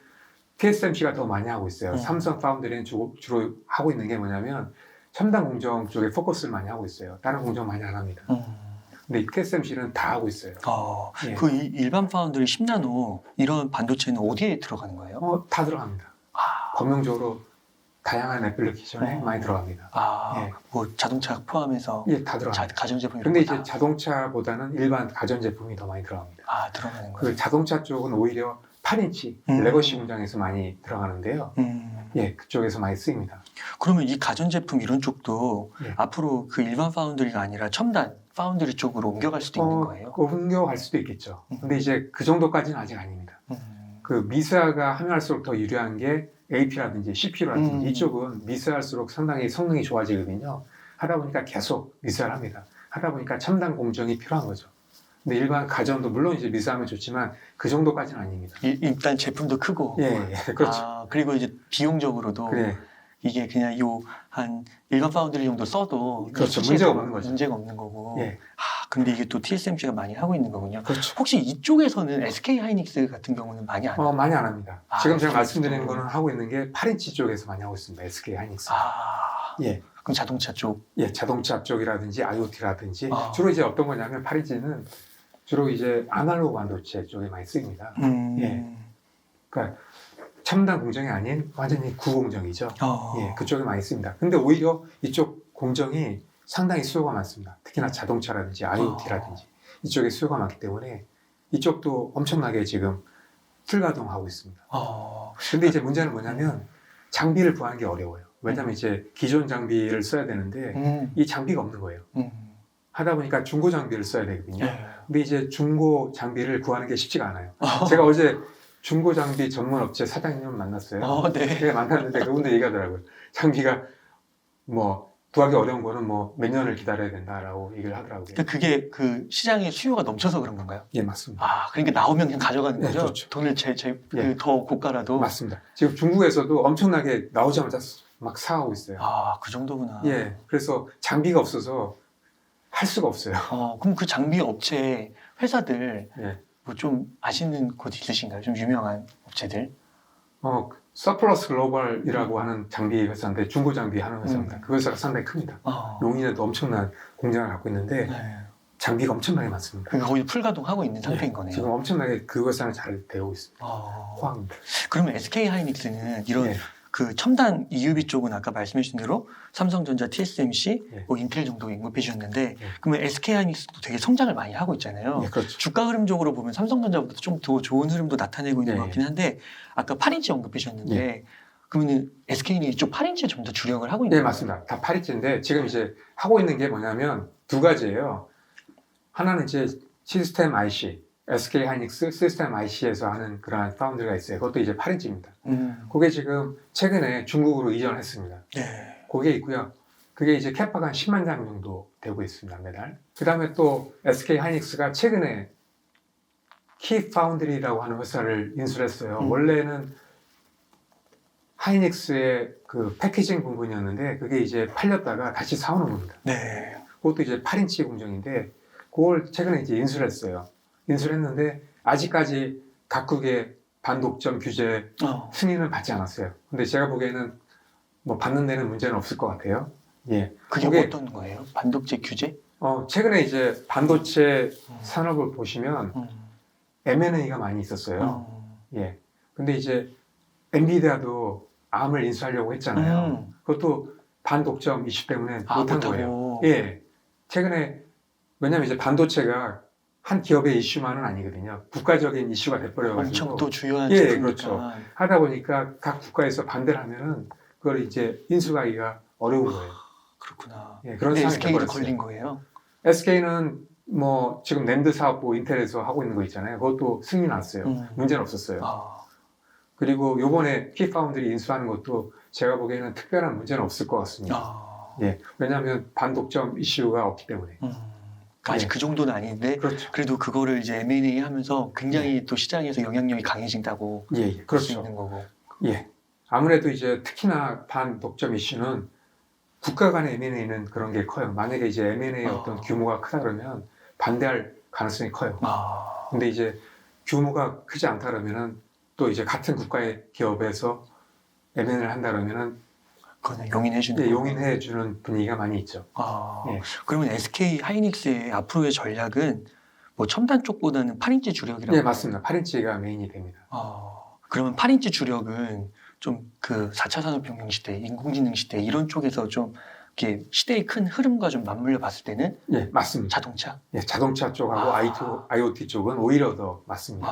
TSMC가 더 많이 하고 있어요. 음. 삼성 파운드리는 주로 하고 있는 게 뭐냐면 첨단 공정 쪽에 포커스를 많이 하고 있어요. 다른 공정 많이 안 합니다. 근데 TSMC는 다 하고 있어요. 예. 그 일반 파운드리 10나노 이런 반도체는 어디에 들어가는 거예요? 다 들어갑니다. 범용적으로 다양한 애플리케이션에 많이 들어갑니다. 예. 뭐 자동차 포함해서 예, 다 들어갑니다. 가전제품 이런 근데 거 이제 자동차보다는 일반 가전제품이 더 많이 들어갑니다. 들어가는 거예요? 그 자동차 쪽은 오히려 8인치 레거시 공장에서 많이 들어가는데요. 예, 그쪽에서 많이 쓰입니다. 그러면 이 가전제품 이런 쪽도 예. 앞으로 그 일반 파운드리가 아니라 첨단 파운드리 쪽으로 옮겨갈 수도 있는 거예요? 옮겨갈 수도 있겠죠. 근데 이제 그 정도까지는 아직 아닙니다. 그 미세화가 하면 할수록 더 유리한 게 AP라든지 CPU라든지 이쪽은 미세할수록 상당히 성능이 좋아지거든요. 하다 보니까 계속 미세화를 합니다. 하다 보니까 첨단 공정이 필요한 거죠. 근데 일반 가전도 물론 이제 미세하면 좋지만 그 정도까지는 아닙니다. 일단 제품도 크고 예, 그렇죠. 그리고 이제 비용적으로도 그래. 이게 그냥 한 일반 파운드리 정도 써도 그렇죠. 수치에서 문제가 없는 거죠. 문제가 없는 거고. 예. 근데 이게 또 TSMC가 많이 하고 있는 거군요. 그렇죠. 혹시 이쪽에서는 SK 하이닉스 같은 경우는 많이 안 해요? 많이 안 합니다. 지금 제가 SK 말씀드리는 도. 거는 하고 있는 게 8인치 쪽에서 많이 하고 있습니다. SK 하이닉스. 예. 그럼 자동차 쪽. 예, 자동차 쪽이라든지 IoT라든지 아. 주로 이제 어떤 거냐면 8인치는 주로 이제 아날로그 반도체 쪽에 많이 쓰입니다. 예. 그러니까 첨단 공정이 아닌 완전히 구공정이죠. 예, 그쪽에 많이 씁니다. 근데 오히려 이쪽 공정이 상당히 수요가 많습니다. 특히나 자동차라든지 IoT라든지 이쪽에 수요가 많기 때문에 이쪽도 엄청나게 지금 풀가동하고 있습니다. 근데 이제 문제는 뭐냐면 장비를 구하는 게 어려워요. 왜냐하면 이제 기존 장비를 써야 되는데 이 장비가 없는 거예요. 하다 보니까 중고 장비를 써야 되거든요. 근데 이제 중고 장비를 구하는 게 쉽지가 않아요. 제가 어제 중고 장비 전문 업체 사장님을 만났어요. 네. 제가 만났는데 그분도 얘기하더라고요. 장비가 뭐 구하기 어려운 거는 뭐 몇 년을 기다려야 된다라고 얘기를 하더라고요. 그러니까 그게 그 시장에 수요가 넘쳐서 그런 건가요? 예, 맞습니다. 그러니까 나오면 그냥 가져가는 네, 거죠? 그렇죠. 돈을 예. 더 고가라도. 맞습니다. 지금 중국에서도 엄청나게 나오자마자 막 사가고 있어요. 그 정도구나. 예, 그래서 장비가 없어서 할 수가 없어요. 그럼 그 장비 업체 회사들 예. 뭐 좀 아시는 곳 있으신가요? 좀 유명한 업체들? 서플러스 글로벌이라고 하는 장비 회사인데 중고 장비 하는 회사입니다. 그 회사가 상당히 큽니다. 용인에도 엄청난 공장을 갖고 있는데 네. 장비가 엄청나게 많습니다. 그러니까 거의 풀가동하고 있는 상태인 네, 거네요. 지금 엄청나게 그 회사는 잘 되고 있습니다. 호황입니다. 그러면 SK 하이닉스는 이런 네. 그 첨단 EUV 쪽은 아까 말씀해 주신 대로 삼성전자, TSMC, 네. 뭐 인텔 정도 언급해 주셨는데 네. 그러면 SK 하이닉스도 되게 성장을 많이 하고 있잖아요. 네, 그렇죠. 주가 흐름적으로 보면 삼성전자보다 좀 더 좋은 흐름도 나타내고 있는 네. 것 같긴 한데 아까 8인치 언급해 주셨는데 그러면 SK는 이쪽 8인치에 좀 더 주력을 하고 있는 네, 거예요? 맞습니다. 다 8인치인데 지금 이제 하고 있는 게 뭐냐면 두 가지예요. 하나는 이제 시스템 IC, SK 하이닉스 시스템 IC에서 하는 그런 파운드가 있어요. 그것도 이제 8인치입니다. 그게 지금 최근에 중국으로 이전했습니다. 네. 그게 있고요. 그게 이제 캐파가 한 10만 장 정도 되고 있습니다, 매달. 그 다음에 또 SK 하이닉스가 최근에 키 파운드리라고 하는 회사를 인수했어요. 원래는 하이닉스의 그 패키징 부분이었는데 그게 이제 팔렸다가 다시 사오는 겁니다. 네. 그것도 이제 8인치 공정인데 그걸 최근에 이제 인수를 했어요. 인수를 했는데 아직까지 각국의 반독점 규제 승인을 받지 않았어요. 근데 제가 보기에는 뭐 받는 데는 문제는 없을 것 같아요. 예. 그게 그게 어떤 거예요? 반독재 규제? 최근에 이제 반도체 산업을 보시면 M&A가 많이 있었어요. 예. 근데 이제 엔비디아도 암을 인수하려고 했잖아요. 그것도 반독점 이슈 때문에 못한 거예요. 예. 최근에 왜냐하면 이제 반도체가 한 기업의 이슈만은 아니거든요. 국가적인 이슈가 돼버려가지고 엄청 또 주요한 예, 제품이니까. 그렇죠. 하다 보니까 각 국가에서 반대를 하면은 그걸 이제 인수하기가 어려운 거예요. 그렇구나. 예, 그런 근데 상황이 SK도 돼버렸어요. 걸린 거예요? SK는 뭐 지금 낸드 사업부 인텔에서 하고 있는 거 있잖아요. 그것도 승인 났어요. 문제는 없었어요. 그리고 요번에 키파운드리 인수하는 것도 제가 보기에는 특별한 문제는 없을 것 같습니다. 예, 왜냐하면 반독점 이슈가 없기 때문에. 아직 예. 그 정도는 아닌데 그렇죠. 그래도 그거를 이제 M&A 하면서 굉장히 또 시장에서 영향력이 강해진다고 예, 볼 수 그렇죠. 있는 거고. 예. 아무래도 이제 특히나 반독점 이슈는 국가 간의 M&A는 그런 게 커요. 만약에 이제 M&A의 어떤 규모가 크다 그러면 반대할 가능성이 커요. 근데 이제 규모가 크지 않다 그러면은 또 이제 같은 국가의 기업에서 M&A를 한다 그러면은 그거는 용인해주는 예, 거고. 용인해주는 분위기가 많이 있죠. 예. 그러면 SK 하이닉스의 앞으로의 전략은 뭐 첨단 쪽보다는 8인치 주력이라고. 예, 맞습니다. 8인치가 메인이 됩니다. 그러면 8인치 주력은 좀 그 4차 산업혁명 시대, 인공지능 시대 이런 쪽에서 좀 이렇게 시대의 큰 흐름과 좀 맞물려 봤을 때는 예, 맞습니다. 자동차. 예, 자동차 쪽하고 IoT 쪽은 오히려 더 맞습니다.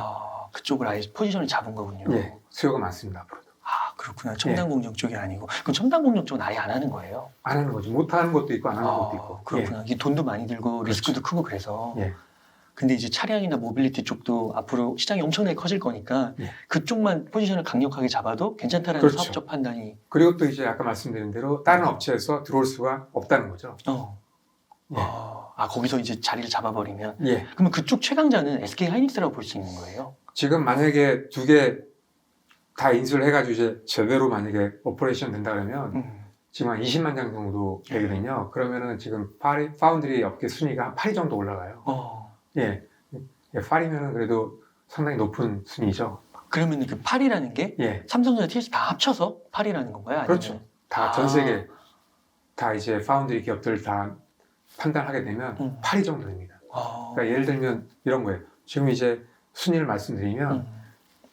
그쪽을 아예 포지션을 잡은 거군요. 예, 수요가 많습니다. 앞으로도. 그렇구나. 첨단 공정 쪽이 아니고. 그럼 첨단 공정 쪽은 아예 안 하는 거예요? 안 하는 거죠. 못 하는 것도 있고 안 하는 것도 있고. 그렇구나. 이게 돈도 많이 들고 그렇죠. 리스크도 크고 그래서. 예. 근데 이제 차량이나 모빌리티 쪽도 앞으로 시장이 엄청나게 커질 거니까 예. 그쪽만 포지션을 강력하게 잡아도 괜찮다는 그렇죠. 사업적 판단이. 그리고 또 이제 아까 말씀드린 대로 다른 업체에서 들어올 수가 없다는 거죠. 예. 거기서 이제 자리를 잡아버리면. 예. 그러면 그쪽 최강자는 SK 하이닉스라고 볼 수 있는 거예요? 지금 만약에 두 개 다 인수를 해가지고 이제 제대로 만약에 오퍼레이션 된다 그러면 지금 한 20만 장 정도 되거든요. 그러면은 지금 파운드리 업계 순위가 한 8위 정도 올라가요. 예. 8위면은 그래도 상당히 높은 순위죠. 그러면 그 8이라는 게 예. 삼성전자, TS 다 합쳐서 8이라는 건가요? 아니면? 그렇죠. 다 전 세계 다 이제 파운드리 기업들 다 판단하게 되면 8위 정도 됩니다. 그러니까 예를 들면 이런 거예요. 지금 이제 순위를 말씀드리면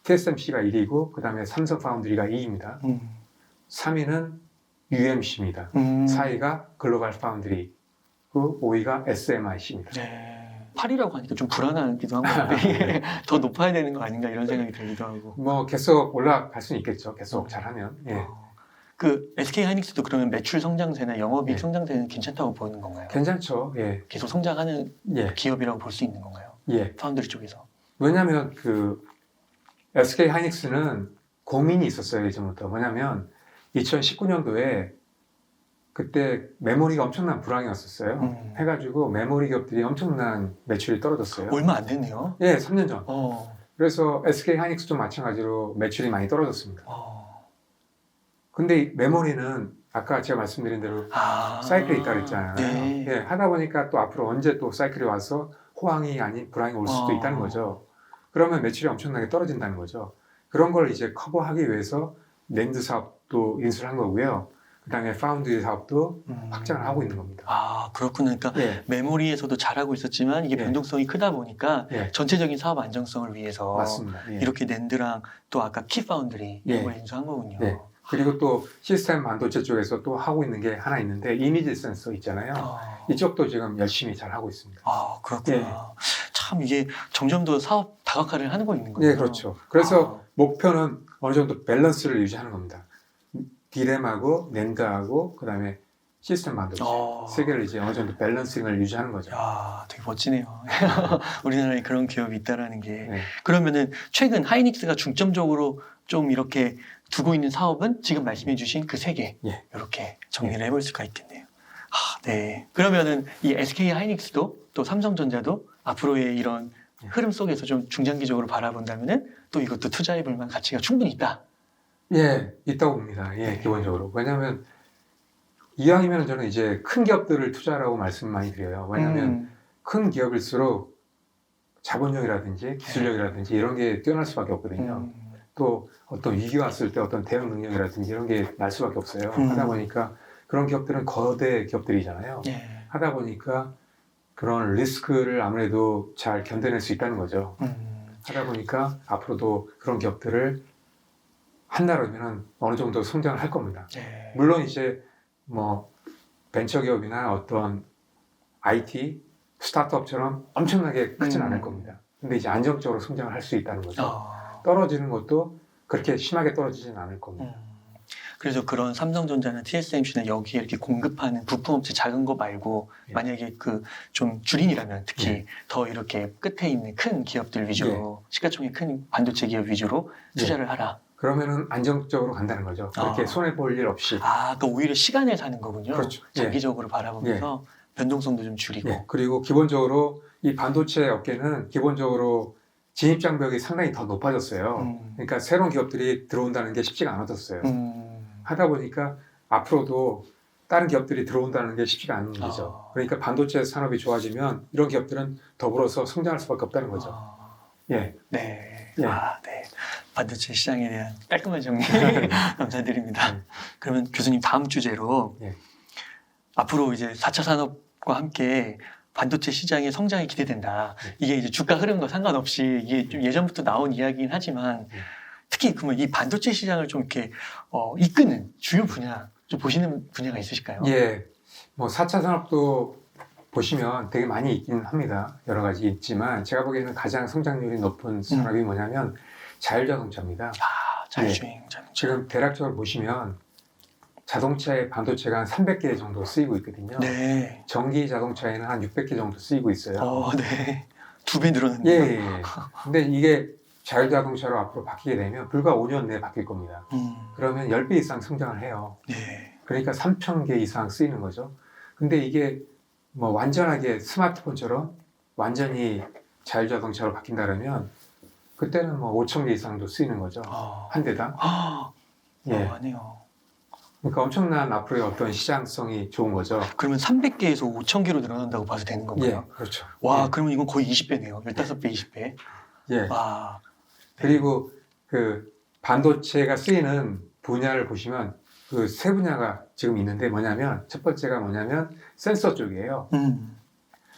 TSMC가 1위고 그 다음에 삼성 파운드리가 2위입니다. 3위는 UMC입니다. 4위가 글로벌 파운드리, 그 5위가 SMIC입니다. 네. 8이라고 하니까 좀 불안하기도 한 건데 더 높아야 되는 거 아닌가 이런 생각이 들기도 하고. 뭐 계속 올라갈 수는 있겠죠. 계속 잘하면. 예. 그 SK 하이닉스도 그러면 매출 성장세나 영업이익 예. 성장세는 괜찮다고 보는 건가요? 괜찮죠. 예. 계속 성장하는 예. 기업이라고 볼 수 있는 건가요? 예. 파운드리 쪽에서. 왜냐하면 그 SK 하이닉스는 고민이 있었어요. 예전부터. 뭐냐면 2019년도에 그때 메모리가 엄청난 불황이 왔었어요. 해가지고 메모리 기업들이 엄청난 매출이 떨어졌어요. 얼마 안 됐네요. 예, 3년 전. 그래서 그래서 SK 하이닉스도 마찬가지로 매출이 많이 떨어졌습니다. 근데 메모리는 아까 제가 말씀드린 대로 사이클이 있다고 했잖아요. 네. 예, 하다 보니까 또 앞으로 언제 또 사이클이 와서 호황이 아닌 불황이 올 수도 있다는 거죠. 그러면 매출이 엄청나게 떨어진다는 거죠. 그런 걸 이제 커버하기 위해서 낸드 사업도 인수를 한 거고요. 그다음에 파운드리 사업도 확장을 하고 있는 겁니다. 아, 그렇군요. 그러니까 예, 메모리에서도 잘하고 있었지만 이게 예. 변동성이 크다 보니까 예, 전체적인 사업 안정성을 위해서 맞습니다. 예. 이렇게 낸드랑 또 아까 키파운드리 예. 이런 걸 인수한 거군요. 예. 그리고 또 시스템 반도체 쪽에서 또 하고 있는 게 하나 있는데 이미지 센서 있잖아요. 이쪽도 지금 열심히 잘 하고 있습니다. 아, 그렇구나. 예. 참 이게 점점 더 사업 다각화를 하는 거 있는 거예요. 네, 그렇죠. 그래서 목표는 어느 정도 밸런스를 유지하는 겁니다. 디램하고 낸드하고 그다음에 시스템 반도체 세 개를 이제 어느 정도 밸런싱을 유지하는 거죠. 야, 되게 멋지네요. 우리나라에 그런 기업이 있다라는 게. 네. 그러면은 최근 하이닉스가 중점적으로 좀 이렇게 두고 있는 사업은 지금 말씀해주신 그 세 개. 예. 이렇게 정리를 해볼 수가 있겠네요. 아, 네. 그러면은 이 SK 하이닉스도 또 삼성전자도 앞으로의 이런 흐름 속에서 좀 중장기적으로 바라본다면은 또 이것도 투자해볼 만한 가치가 충분히 있다. 예, 있다고 봅니다. 예, 네. 기본적으로. 왜냐하면 이왕이면 저는 이제 큰 기업들을 투자라고 말씀 많이 드려요. 왜냐하면 큰 기업일수록 자본력이라든지 기술력이라든지 이런 게 뛰어날 수밖에 없거든요. 또 어떤 위기가 왔을 때 어떤 대응 능력이라든지 이런 게 날 수밖에 없어요. 하다 보니까 그런 기업들은 거대 기업들이잖아요. 예. 하다 보니까 그런 리스크를 아무래도 잘 견뎌낼 수 있다는 거죠. 하다 보니까 앞으로도 그런 기업들을 한다면 어느 정도 성장을 할 겁니다. 예. 물론 이제 뭐 벤처기업이나 어떤 IT 스타트업처럼 엄청나게 크진 않을 겁니다. 근데 이제 안정적으로 성장을 할 수 있다는 거죠. 떨어지는 것도 그렇게 심하게 떨어지진 않을 겁니다. 그래서 그런 삼성전자나 TSMC나 여기에 이렇게 공급하는 부품업체 작은 거 말고 예. 만약에 그 좀 주린이라면 특히 예. 더 이렇게 끝에 있는 큰 기업들 위주로 시가총액 큰 반도체 기업 위주로 투자를 하라. 그러면은 안정적으로 간다는 거죠. 그렇게 손해 볼 일 없이. 아, 그러니까 오히려 시간을 사는 거군요. 그렇죠. 장기적으로 바라보면서 변동성도 좀 줄이고. 예. 그리고 기본적으로 이 반도체 업계는 기본적으로 진입 장벽이 상당히 더 높아졌어요. 그러니까 새로운 기업들이 들어온다는 게 쉽지가 않아졌어요. 하다 보니까 앞으로도 다른 기업들이 들어온다는 게 쉽지가 않은 거죠. 그러니까 반도체 산업이 좋아지면 이런 기업들은 더불어서 성장할 수밖에 없다는 거죠. 예. 네. 예. 아, 네. 반도체 시장에 대한 깔끔한 정리 감사드립니다. 그러면 교수님 다음 주제로 예. 앞으로 이제 4차 산업과 함께 반도체 시장의 성장이 기대된다. 예. 이게 이제 주가 흐름과 상관없이 이게 좀 예전부터 나온 이야기긴 하지만 예. 특히 그러면 이 반도체 시장을 좀 이렇게 이끄는 주요 분야 좀 보시는 분야가 있으실까요? 예. 뭐 4차 산업도 보시면 되게 많이 있긴 합니다. 여러 가지 있지만 제가 보기에는 가장 성장률이 높은 산업이 뭐냐면 자율자동차입니다. 아, 자율주행 자동차. 지금 대략적으로 보시면 자동차의 반도체가 한 300개 정도 쓰이고 있거든요. 네. 전기 자동차에는 한 600개 정도 쓰이고 있어요. 네. 2배 늘었는데요. 예. 근데 이게 자율자동차로 앞으로 바뀌게 되면 불과 5년 내에 바뀔 겁니다. 그러면 10배 이상 성장을 해요. 네. 그러니까 3,000개 이상 쓰이는 거죠. 근데 이게 뭐 완전하게 스마트폰처럼 완전히 자율자동차로 바뀐다면 그때는 뭐 5,000개 이상도 쓰이는 거죠. 한 대당. 예. 하네요. 그러니까 엄청난 앞으로의 어떤 시장성이 좋은 거죠. 그러면 300개에서 5,000개로 늘어난다고 봐도 되는 건가요? 예, 그렇죠. 와, 예. 그러면 이건 거의 20배네요. 15배, 20배. 예. 와. 그리고 그 반도체가 쓰이는 분야를 보시면 그 세 분야가 지금 있는데 뭐냐면 첫 번째가 뭐냐면 센서 쪽이에요.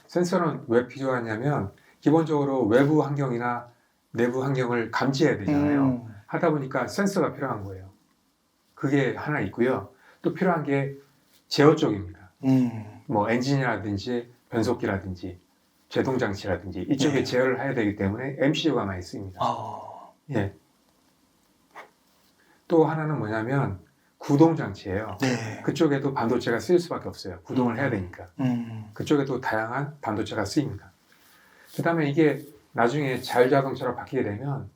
센서는 왜 필요하냐면 기본적으로 외부 환경이나 내부 환경을 감지해야 되잖아요. 하다 보니까 센서가 필요한 거예요. 그게 하나 있고요. 또 필요한 게 제어 쪽입니다. 뭐 엔진이라든지 변속기라든지 제동장치라든지 이쪽에 네. 제어를 해야 되기 때문에 MCU가 많이 쓰입니다. 예. 또 하나는 뭐냐면 구동장치예요. 네. 그쪽에도 반도체가 쓰일 수밖에 없어요. 구동을 해야 되니까. 그쪽에도 다양한 반도체가 쓰입니다. 그 다음에 이게 나중에 자율자동차로 바뀌게 되면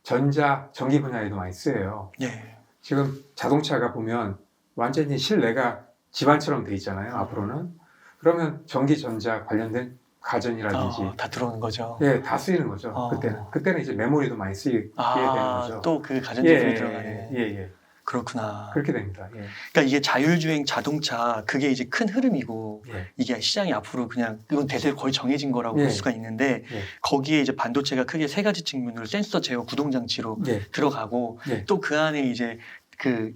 전기 분야에도 많이 쓰여요. 네. 지금 자동차가 보면 완전히 실내가 집안처럼 돼 있잖아요. 앞으로는. 그러면 전기 전자 관련된 가전이라든지 다 들어오는 거죠. 예, 다 쓰이는 거죠. 그때는 이제 메모리도 많이 쓰이게 되는 거죠. 또 그 가전제품이 예, 들어가는. 예. 그렇구나. 그렇게 됩니다. 예. 그러니까 이게 자율주행 자동차 그게 이제 큰 흐름이고 예. 이게 시장이 앞으로 그냥 이건 대세로 거의 정해진 거라고 예. 볼 수가 있는데 예. 거기에 이제 반도체가 크게 세 가지 측면으로 센서 제어 구동 장치로 예. 들어가고 예. 또 그 안에 이제 그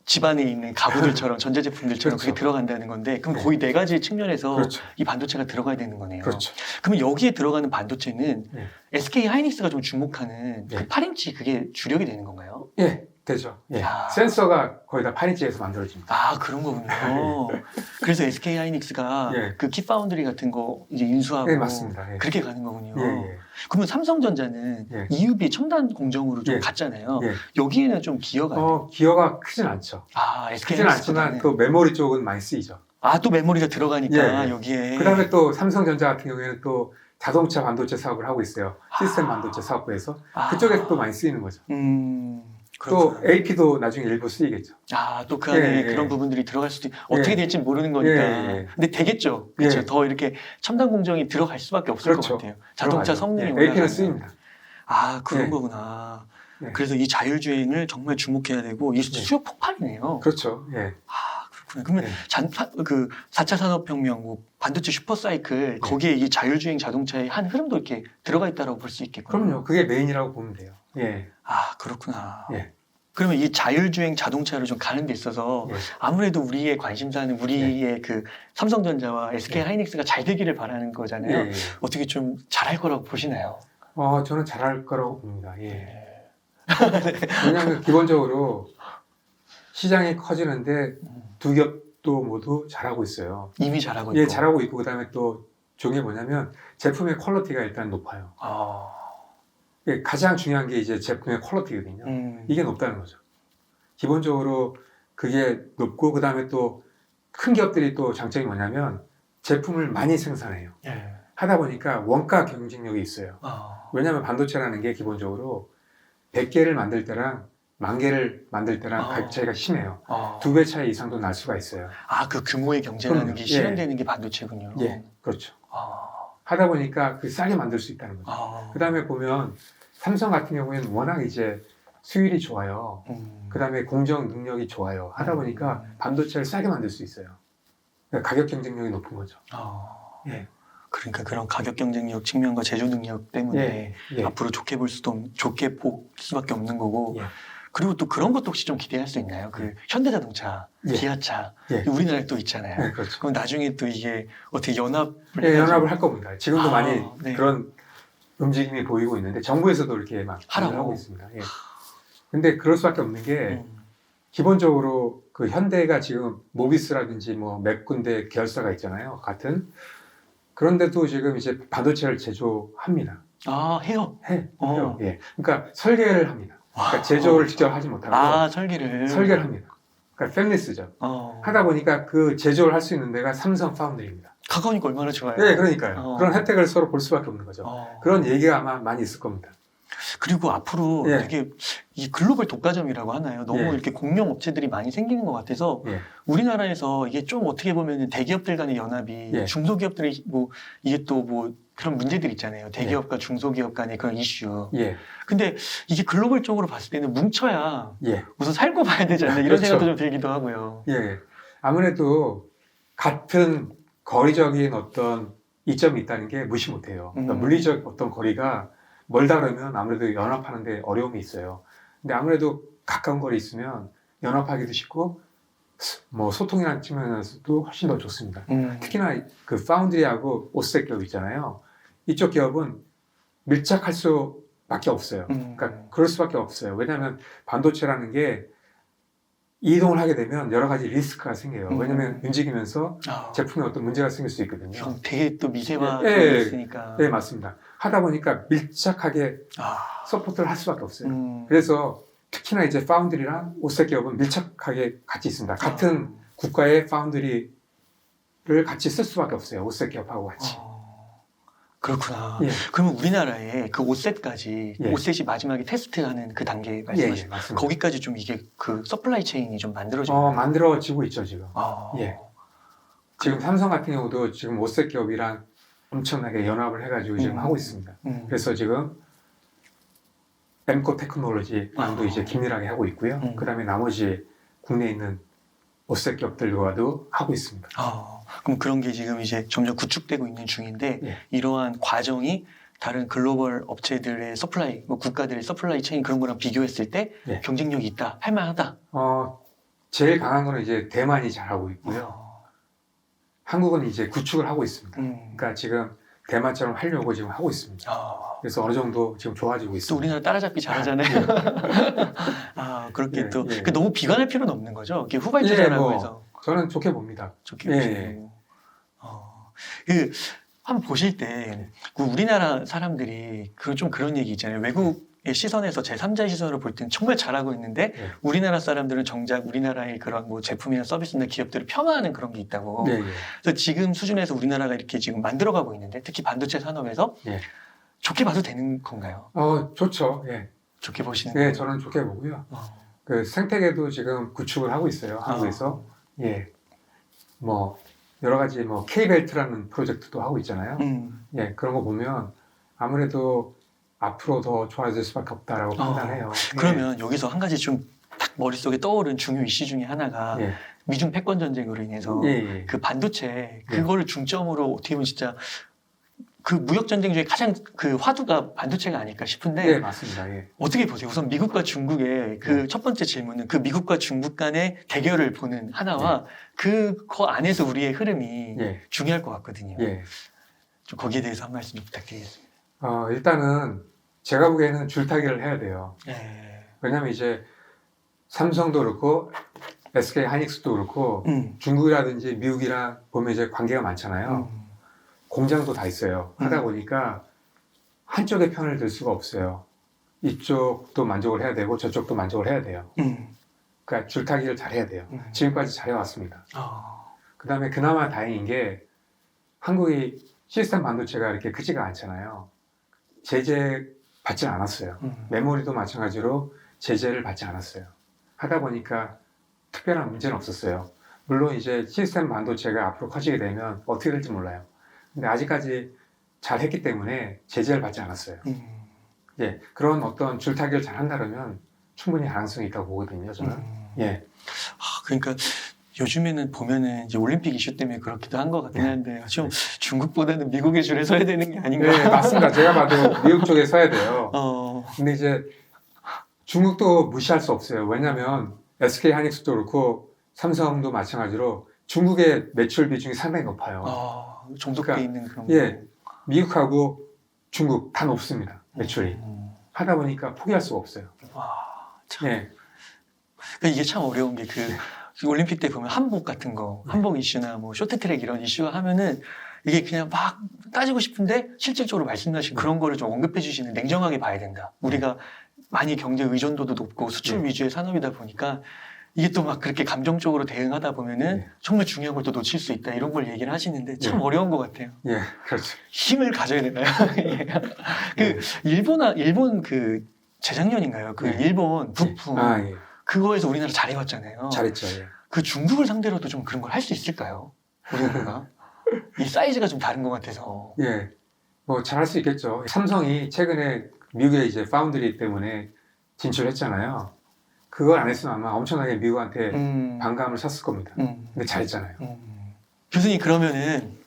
집안에 있는 가구들처럼 전자제품들처럼 그렇죠. 그게 들어간다는 건데 그럼 네. 거의 네 가지 측면에서 그렇죠. 이 반도체가 들어가야 되는 거네요. 그렇죠. 그러면 여기에 들어가는 반도체는 예. SK 하이닉스가 좀 주목하는 예. 그 8인치 그게 주력이 되는 건가요? 예, 되죠. 예. 야. 센서가 거의 다 8인치에서 만들어집니다. 아, 그런 거군요. 그래서 SK 하이닉스가 예. 그 키파운드리 같은 거 이제 인수하고 네, 맞습니다. 예. 그렇게 가는 거군요. 예, 예. 그러면 삼성전자는 예. EUV 첨단 공정으로 좀 예. 갔잖아요. 예. 여기에는 좀 기여가 기여가 크진 않죠. SK 크진 하이닉스보다는 않지만 또 메모리 쪽은 많이 쓰이죠. 또 메모리가 들어가니까 예, 예. 여기에 그 다음에 또 삼성전자 같은 경우에는 또 자동차 반도체 사업을 하고 있어요. 시스템 반도체 사업부에서. 그쪽에서 또 많이 쓰이는 거죠. 또 그렇구나. AP도 나중에 일부 쓰이겠죠. 또 그 안에 예, 예. 그런 부분들이 들어갈 수도 어떻게 예. 될지 모르는 거니까. 예, 예. 근데 되겠죠. 그렇죠. 예. 더 이렇게 첨단 공정이 들어갈 수밖에 없을 그렇죠. 것 같아요. 자동차 들어가죠. 성능이 예, 올라가면. AP는 쓰입니다. 그런 예. 거구나. 예. 그래서 이 자율주행을 정말 주목해야 되고 이 수요 폭발이네요. 그렇죠. 예. 그렇구나. 그러면 예. 그 4차 산업혁명, 뭐 반도체 슈퍼사이클 거기에 이 자율주행 자동차의 한 흐름도 이렇게 들어가 있다고 볼 수 있겠군요. 그럼요. 그게 메인이라고 보면 돼요. 예. 그렇구나. 예. 그러면 이 자율주행 자동차로 좀 가는 데 있어서 예. 아무래도 우리의 관심사는 우리의 그 삼성전자와 SK 하이닉스가 잘 되기를 바라는 거잖아요. 예, 예. 어떻게 좀 잘할 거라고 보시나요? 저는 잘할 거라고 봅니다. 예. 왜냐하면 기본적으로 시장이 커지는데 두 겹도 모두 잘하고 있어요. 이미 잘하고 있고. 예, 잘하고 있고 그다음에 또 좋은 게 뭐냐면 제품의 퀄리티가 일단 높아요. 예, 가장 중요한 게 이제 제품의 퀄리티거든요. 이게 높다는 거죠. 기본적으로 그게 높고 그다음에 또 큰 기업들이 또 장점이 뭐냐면 제품을 많이 생산해요. 예. 하다 보니까 원가 경쟁력이 있어요. 왜냐하면 반도체라는 게 기본적으로 100개를 만들 때랑 10,000개를 만들 때랑 가격 차이가 심해요. 2배 차이 이상도 날 수가 있어요. 그 규모의 경쟁하는 그럼요. 게 실현되는 게 반도체군요. 예, 그렇죠. 하다 보니까 그 싸게 만들 수 있다는 거죠. 그 다음에 보면 삼성 같은 경우에는 워낙 이제 수율이 좋아요. 그 다음에 공정 능력이 좋아요. 하다 보니까 반도체를 싸게 만들 수 있어요. 그러니까 가격 경쟁력이 높은 거죠. 예. 그러니까 그런 가격 경쟁력 측면과 제조 능력 때문에 예. 앞으로 좋게 볼 수밖에 없는 거고. 예. 그리고 또 그런 것도 혹시 좀 기대할 수 있나요? 그 현대자동차, 예. 기아차, 예. 우리나라에 또 있잖아요. 네, 그렇죠. 그럼 나중에 또 이게 어떻게 연합을 예, 해가지고 연합을 할 겁니다. 지금도 많이 네. 그런 움직임이 보이고 있는데 정부에서도 이렇게 막 하라고. 하고 있습니다. 예. 근데 그럴 수밖에 없는 게 음. 기본적으로 그 현대가 지금 모비스라든지 뭐 몇 군데 계열사가 있잖아요. 같은. 그런데도 지금 이제 반도체를 제조합니다. 해요. 해요. 예. 그러니까 설계를 합니다. 그러니까 제조를 직접 하지 못하고 설계를 합니다. 그러니까 팹리스죠. 하다 보니까 그 제조를 할 수 있는 데가 삼성 파운드리입니다. 가까우니까 얼마나 좋아요. 네, 그러니까요. 그런 혜택을 서로 볼 수밖에 없는 거죠. 그런 얘기가 아마 많이 있을 겁니다. 그리고 앞으로 예. 되게 이 글로벌 독과점이라고 하나요? 너무 예. 이렇게 공룡 업체들이 많이 생기는 것 같아서 예. 우리나라에서 이게 좀 어떻게 보면 대기업들 간의 연합이 예. 중소기업들이 뭐 이게 또 뭐 그런 문제들 있잖아요. 대기업과 중소기업 간의 그런 이슈. 예. 근데 이게 글로벌적으로 봤을 때는 뭉쳐야 예. 우선 살고 봐야 되지 않나 이런 그렇죠. 생각도 좀 들기도 하고요. 예. 아무래도 같은 거리적인 어떤 이점이 있다는 게 무시 못해요. 그러니까 물리적 어떤 거리가 멀다 그러면 아무래도 연합하는데 어려움이 있어요. 근데 아무래도 가까운 거리 있으면 연합하기도 쉽고 뭐 소통이라는 측면에서도 훨씬 더 좋습니다. 특히나 그 파운드리하고 오스텍 기업 있잖아요. 이쪽 기업은 밀착할 수밖에 없어요. 그러니까 그럴 수밖에 없어요. 왜냐하면 반도체라는 게 이동을 하게 되면 여러 가지 리스크가 생겨요. 왜냐하면 움직이면서 제품에 어떤 문제가 생길 수 있거든요. 되게 또 미세화 예, 있으니까. 네, 맞습니다. 하다 보니까 밀착하게 서포트를 할 수밖에 없어요. 그래서 특히나 이제 파운드리랑 오스텍 기업은 밀착하게 같이 있습니다. 같은 국가의 파운드리를 같이 쓸 수밖에 없어요. 오스텍 기업하고 같이. 그렇구나. 예. 그러면 우리나라에 그 5셋까지 예. 5셋이 마지막에 테스트하는 그 단계 말씀하신 예, 맞습니다. 거기까지 좀 이게 그 서플라이 체인이 좀 만들어지고 있죠 지금. 예. 지금 삼성 같은 경우도 지금 오스텍 기업이랑 엄청나게 연합을 해가지고 지금 하고 있습니다. 그래서 지금 엠코 테크놀로지랑도 이제 긴밀하게 하고 있고요. 그다음에 나머지 국내에 있는 오스텍 기업들과도 하고 있습니다. 그럼 그런 게 지금 이제 점점 구축되고 있는 중인데 예. 이러한 과정이 다른 글로벌 업체들의 서플라이, 뭐 국가들의 서플라이 체인 그런 거랑 비교했을 때 예. 경쟁력이 있다, 할만하다. 제일 강한 거는 이제 대만이 잘하고 있고요. 한국은 이제 구축을 하고 있습니다. 그러니까 지금 대만처럼 하려고 지금 하고 있습니다. 그래서 어느 정도 지금 좋아지고 또 있습니다. 우리나라 따라잡기 잘하잖아요. 그렇게 예, 또 예. 너무 비관할 필요는 없는 거죠. 이게 후발주자라고 뭐, 해서 저는 좋게 봅니다. 좋게 예, 보시고. 예. 한번 보실 때 그 우리나라 사람들이 좀 그런 얘기 있잖아요. 외국의 시선에서 제3자의 시선으로 볼 때는 정말 잘하고 있는데 예. 우리나라 사람들은 정작 우리나라의 그런 뭐 제품이나 서비스나 기업들을 폄하하는 그런 게 있다고. 예, 예. 그래서 지금 수준에서 우리나라가 이렇게 지금 만들어가고 있는데 특히 반도체 산업에서 예. 좋게 봐도 되는 건가요? 좋죠. 예. 좋게 보시는 네, 거예요? 저는 좋게 보고요. 그 생태계도 지금 구축을 하고 있어요. 한국에서. 예. 뭐 여러 가지 뭐 K벨트라는 프로젝트도 하고 있잖아요. 예, 그런 거 보면 아무래도 앞으로 더 좋아질 수밖에 없다라고 판단해요. 그러면 여기서 한 가지 좀 딱 머릿속에 떠오른 중요 이슈 중에 하나가 예. 미중 패권 전쟁으로 인해서 예, 예. 그 반도체 그거를 중점으로 어떻게 보면 진짜 그 무역 전쟁 중에 가장 그 화두가 반도체가 아닐까 싶은데 네, 맞습니다. 예. 어떻게 보세요? 우선 미국과 중국의 그 첫 번째 질문은 그 미국과 중국 간의 대결을 보는 하나와 그거 안에서 우리의 흐름이 예. 중요할 것 같거든요. 예. 좀 거기에 대해서 한 말씀 좀 부탁드리겠습니다. 일단은 제가 보기에는 줄타기를 해야 돼요. 예. 왜냐면 이제 삼성도 그렇고 SK 하이닉스도 그렇고 음. 중국이라든지 미국이랑 보면 이제 관계가 많잖아요. 공장도 다 있어요. 하다 보니까 한쪽의 편을 들 수가 없어요. 이쪽도 만족을 해야 되고 저쪽도 만족을 해야 돼요. 그러니까 줄타기를 잘 해야 돼요. 지금까지 잘해왔습니다. 그 다음에 그나마 다행인 게 한국이 시스템 반도체가 이렇게 크지가 않잖아요. 제재 받지 않았어요. 메모리도 마찬가지로 제재를 받지 않았어요. 하다 보니까 특별한 문제는 없었어요. 물론 이제 시스템 반도체가 앞으로 커지게 되면 어떻게 될지 몰라요. 근데 아직까지 잘 했기 때문에 제재를 받지 않았어요. 예, 그런 어떤 줄타기를 잘 한다면 충분히 가능성이 있다고 보거든요, 저는. 예. 그러니까 요즘에는 보면은 이제 올림픽 이슈 때문에 그렇기도 한 것 같긴 한데 좀 중국보다는 미국의 줄에 서야 되는 게 아닌가. 네, 맞습니다. 제가 봐도 미국 쪽에 서야 돼요. 근데 이제 중국도 무시할 수 없어요. 왜냐하면 SK 하이닉스도 그렇고 삼성도 마찬가지로 중국의 매출 비중이 상당히 높아요. 종속돼 그러니까, 있는 그런 예, 미국하고 중국 다 높습니다. 매출이. 하다 보니까 포기할 수가 없어요. 참. 예. 그러니까 이게 참 어려운 게 그 올림픽 때 보면 한복 같은 거, 한복 이슈나 뭐 쇼트트랙 이런 이슈가 하면은 이게 그냥 막 따지고 싶은데 실질적으로 말씀하신 그런 거를 좀 언급해 주시는 냉정하게 봐야 된다. 우리가 많이 경제 의존도도 높고 수출 위주의 산업이다 보니까 이게 또 막 그렇게 감정적으로 대응하다 보면은 정말 중요한 걸 또 놓칠 수 있다. 이런 걸 얘기를 하시는데 참 어려운 것 같아요. 예, 그렇죠. 힘을 가져야 되나요? 일본 그 재작년인가요? 그 일본 부품 예. 그거에서 우리나라 잘해왔잖아요. 잘했죠. 예. 그 중국을 상대로도 좀 그런 걸 할 수 있을까요? 우리나라가 이 사이즈가 좀 다른 것 같아서. 예, 뭐 잘할 수 있겠죠. 삼성이 최근에 미국에 이제 파운드리 때문에 진출했잖아요. 그걸 안 했으면 아마 엄청나게 미국한테 반감을 샀을 겁니다. 근데 잘했잖아요. 교수님 그러면은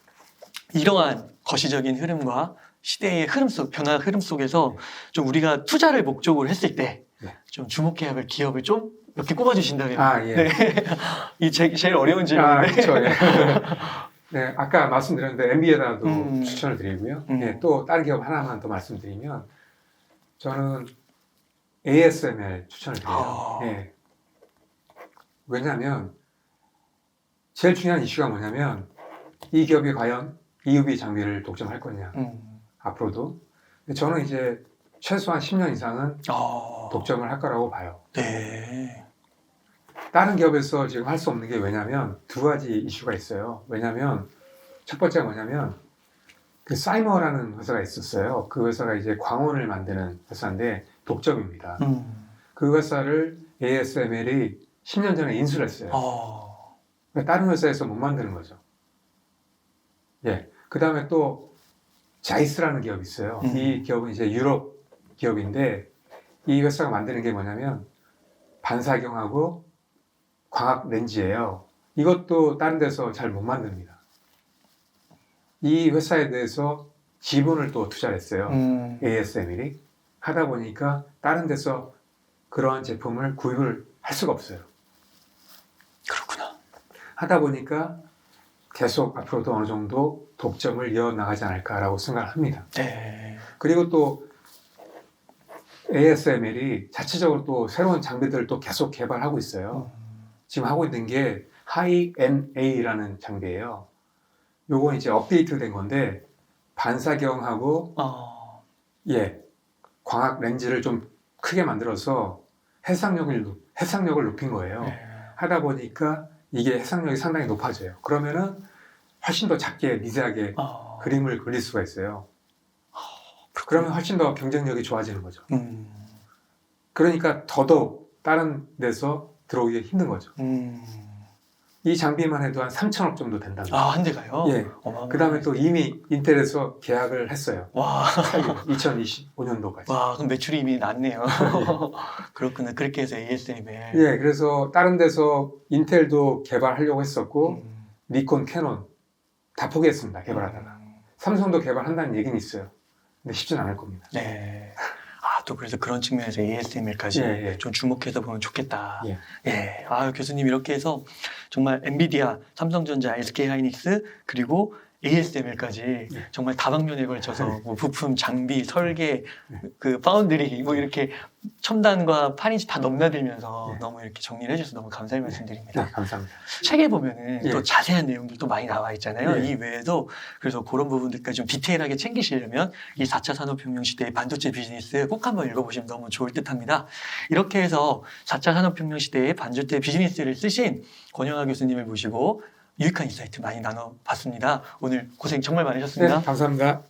이러한 거시적인 흐름과 시대의 흐름 속 변화 흐름 속에서 좀 우리가 투자를 목적으로 했을 때 좀 주목해야 할 기업을 좀 몇 개 꼽아주신다면. 예. 네. 이 제일 어려운 질문인데. 그렇죠. 예. 네, 아까 말씀드렸는데 MBA라도 추천을 드리고요. 예, 또 다른 기업 하나만 더 말씀드리면 저는 ASML 추천을 드려요. 예. 왜냐하면 제일 중요한 이슈가 뭐냐면 이 기업이 과연 EUV 장비를 독점할 거냐 앞으로도. 근데 저는 이제 최소한 10년 이상은 독점을 할 거라고 봐요. 네. 다른 기업에서 지금 할 수 없는 게 왜냐면 두 가지 이슈가 있어요. 왜냐면 첫 번째가 뭐냐면 그 사이머라는 회사가 있었어요. 그 회사가 이제 광원을 만드는 회사인데 독점입니다. 그 회사를 ASML이 10년 전에 인수를 했어요. 그러니까 다른 회사에서 못 만드는 거죠. 예. 그 다음에 또 자이스라는 기업이 있어요. 이 기업은 이제 유럽 기업인데 이 회사가 만드는 게 뭐냐면 반사경하고 광학 렌즈예요. 이것도 다른 데서 잘 못 만듭니다. 이 회사에 대해서 지분을 또 투자를 했어요. ASML이. 하다 보니까 다른 데서 그러한 제품을 구입을 할 수가 없어요. 그렇구나. 하다 보니까 계속 앞으로도 어느 정도 독점을 이어나가지 않을까라고 생각합니다. 네. 그리고 또 ASML이 자체적으로 또 새로운 장비들을 또 계속 개발하고 있어요. 지금 하고 있는 게 High-NA라는 장비예요. 요건 이제 업데이트된 건데 반사경하고 광학 렌즈를 좀 크게 만들어서 해상력을 높인 거예요. 네. 하다 보니까 이게 해상력이 상당히 높아져요. 그러면은 훨씬 더 작게 미세하게 그림을 그릴 수가 있어요. 그러면 훨씬 더 경쟁력이 좋아지는 거죠. 그러니까 더더욱 다른 데서 들어오기 힘든 거죠. 이 장비만 해도 한 3천억 정도 된답니다. 한 대가요? 예. 그 다음에 또 이미 인텔에서 계약을 했어요. 와. 2025년도까지. 와, 그럼 매출이 이미 났네요. 그렇구나. 그렇게 해서 ASML. 예, 그래서 다른 데서 인텔도 개발하려고 했었고, 니콘, 캐논 다 포기했습니다. 개발하다가. 삼성도 개발한다는 얘기는 있어요. 근데 쉽진 않을 겁니다. 네. 또 그래서 그런 측면에서 ASML까지 좀 주목해서 보면 좋겠다. 예. 교수님 이렇게 해서 정말 엔비디아, 삼성전자, SK하이닉스 그리고 ASML까지 정말 다방면에 걸쳐서 뭐 부품, 장비, 설계, 그 파운드리 뭐 이렇게 첨단과 판인지 다 넘나들면서 너무 이렇게 정리를 해주셔서 너무 감사의 말씀드립니다. 네, 감사합니다. 책에 보면은 또 자세한 내용들도 많이 나와 있잖아요. 예. 이 외에도 그래서 그런 부분들까지 좀 디테일하게 챙기시려면 이 4차 산업혁명 시대의 반도체 비즈니스 꼭 한번 읽어보시면 너무 좋을 듯합니다. 이렇게 해서 4차 산업혁명 시대의 반도체 비즈니스를 쓰신 권영하 교수님을 모시고 유익한 인사이트 많이 나눠봤습니다. 오늘 고생 정말 많으셨습니다. 네, 감사합니다.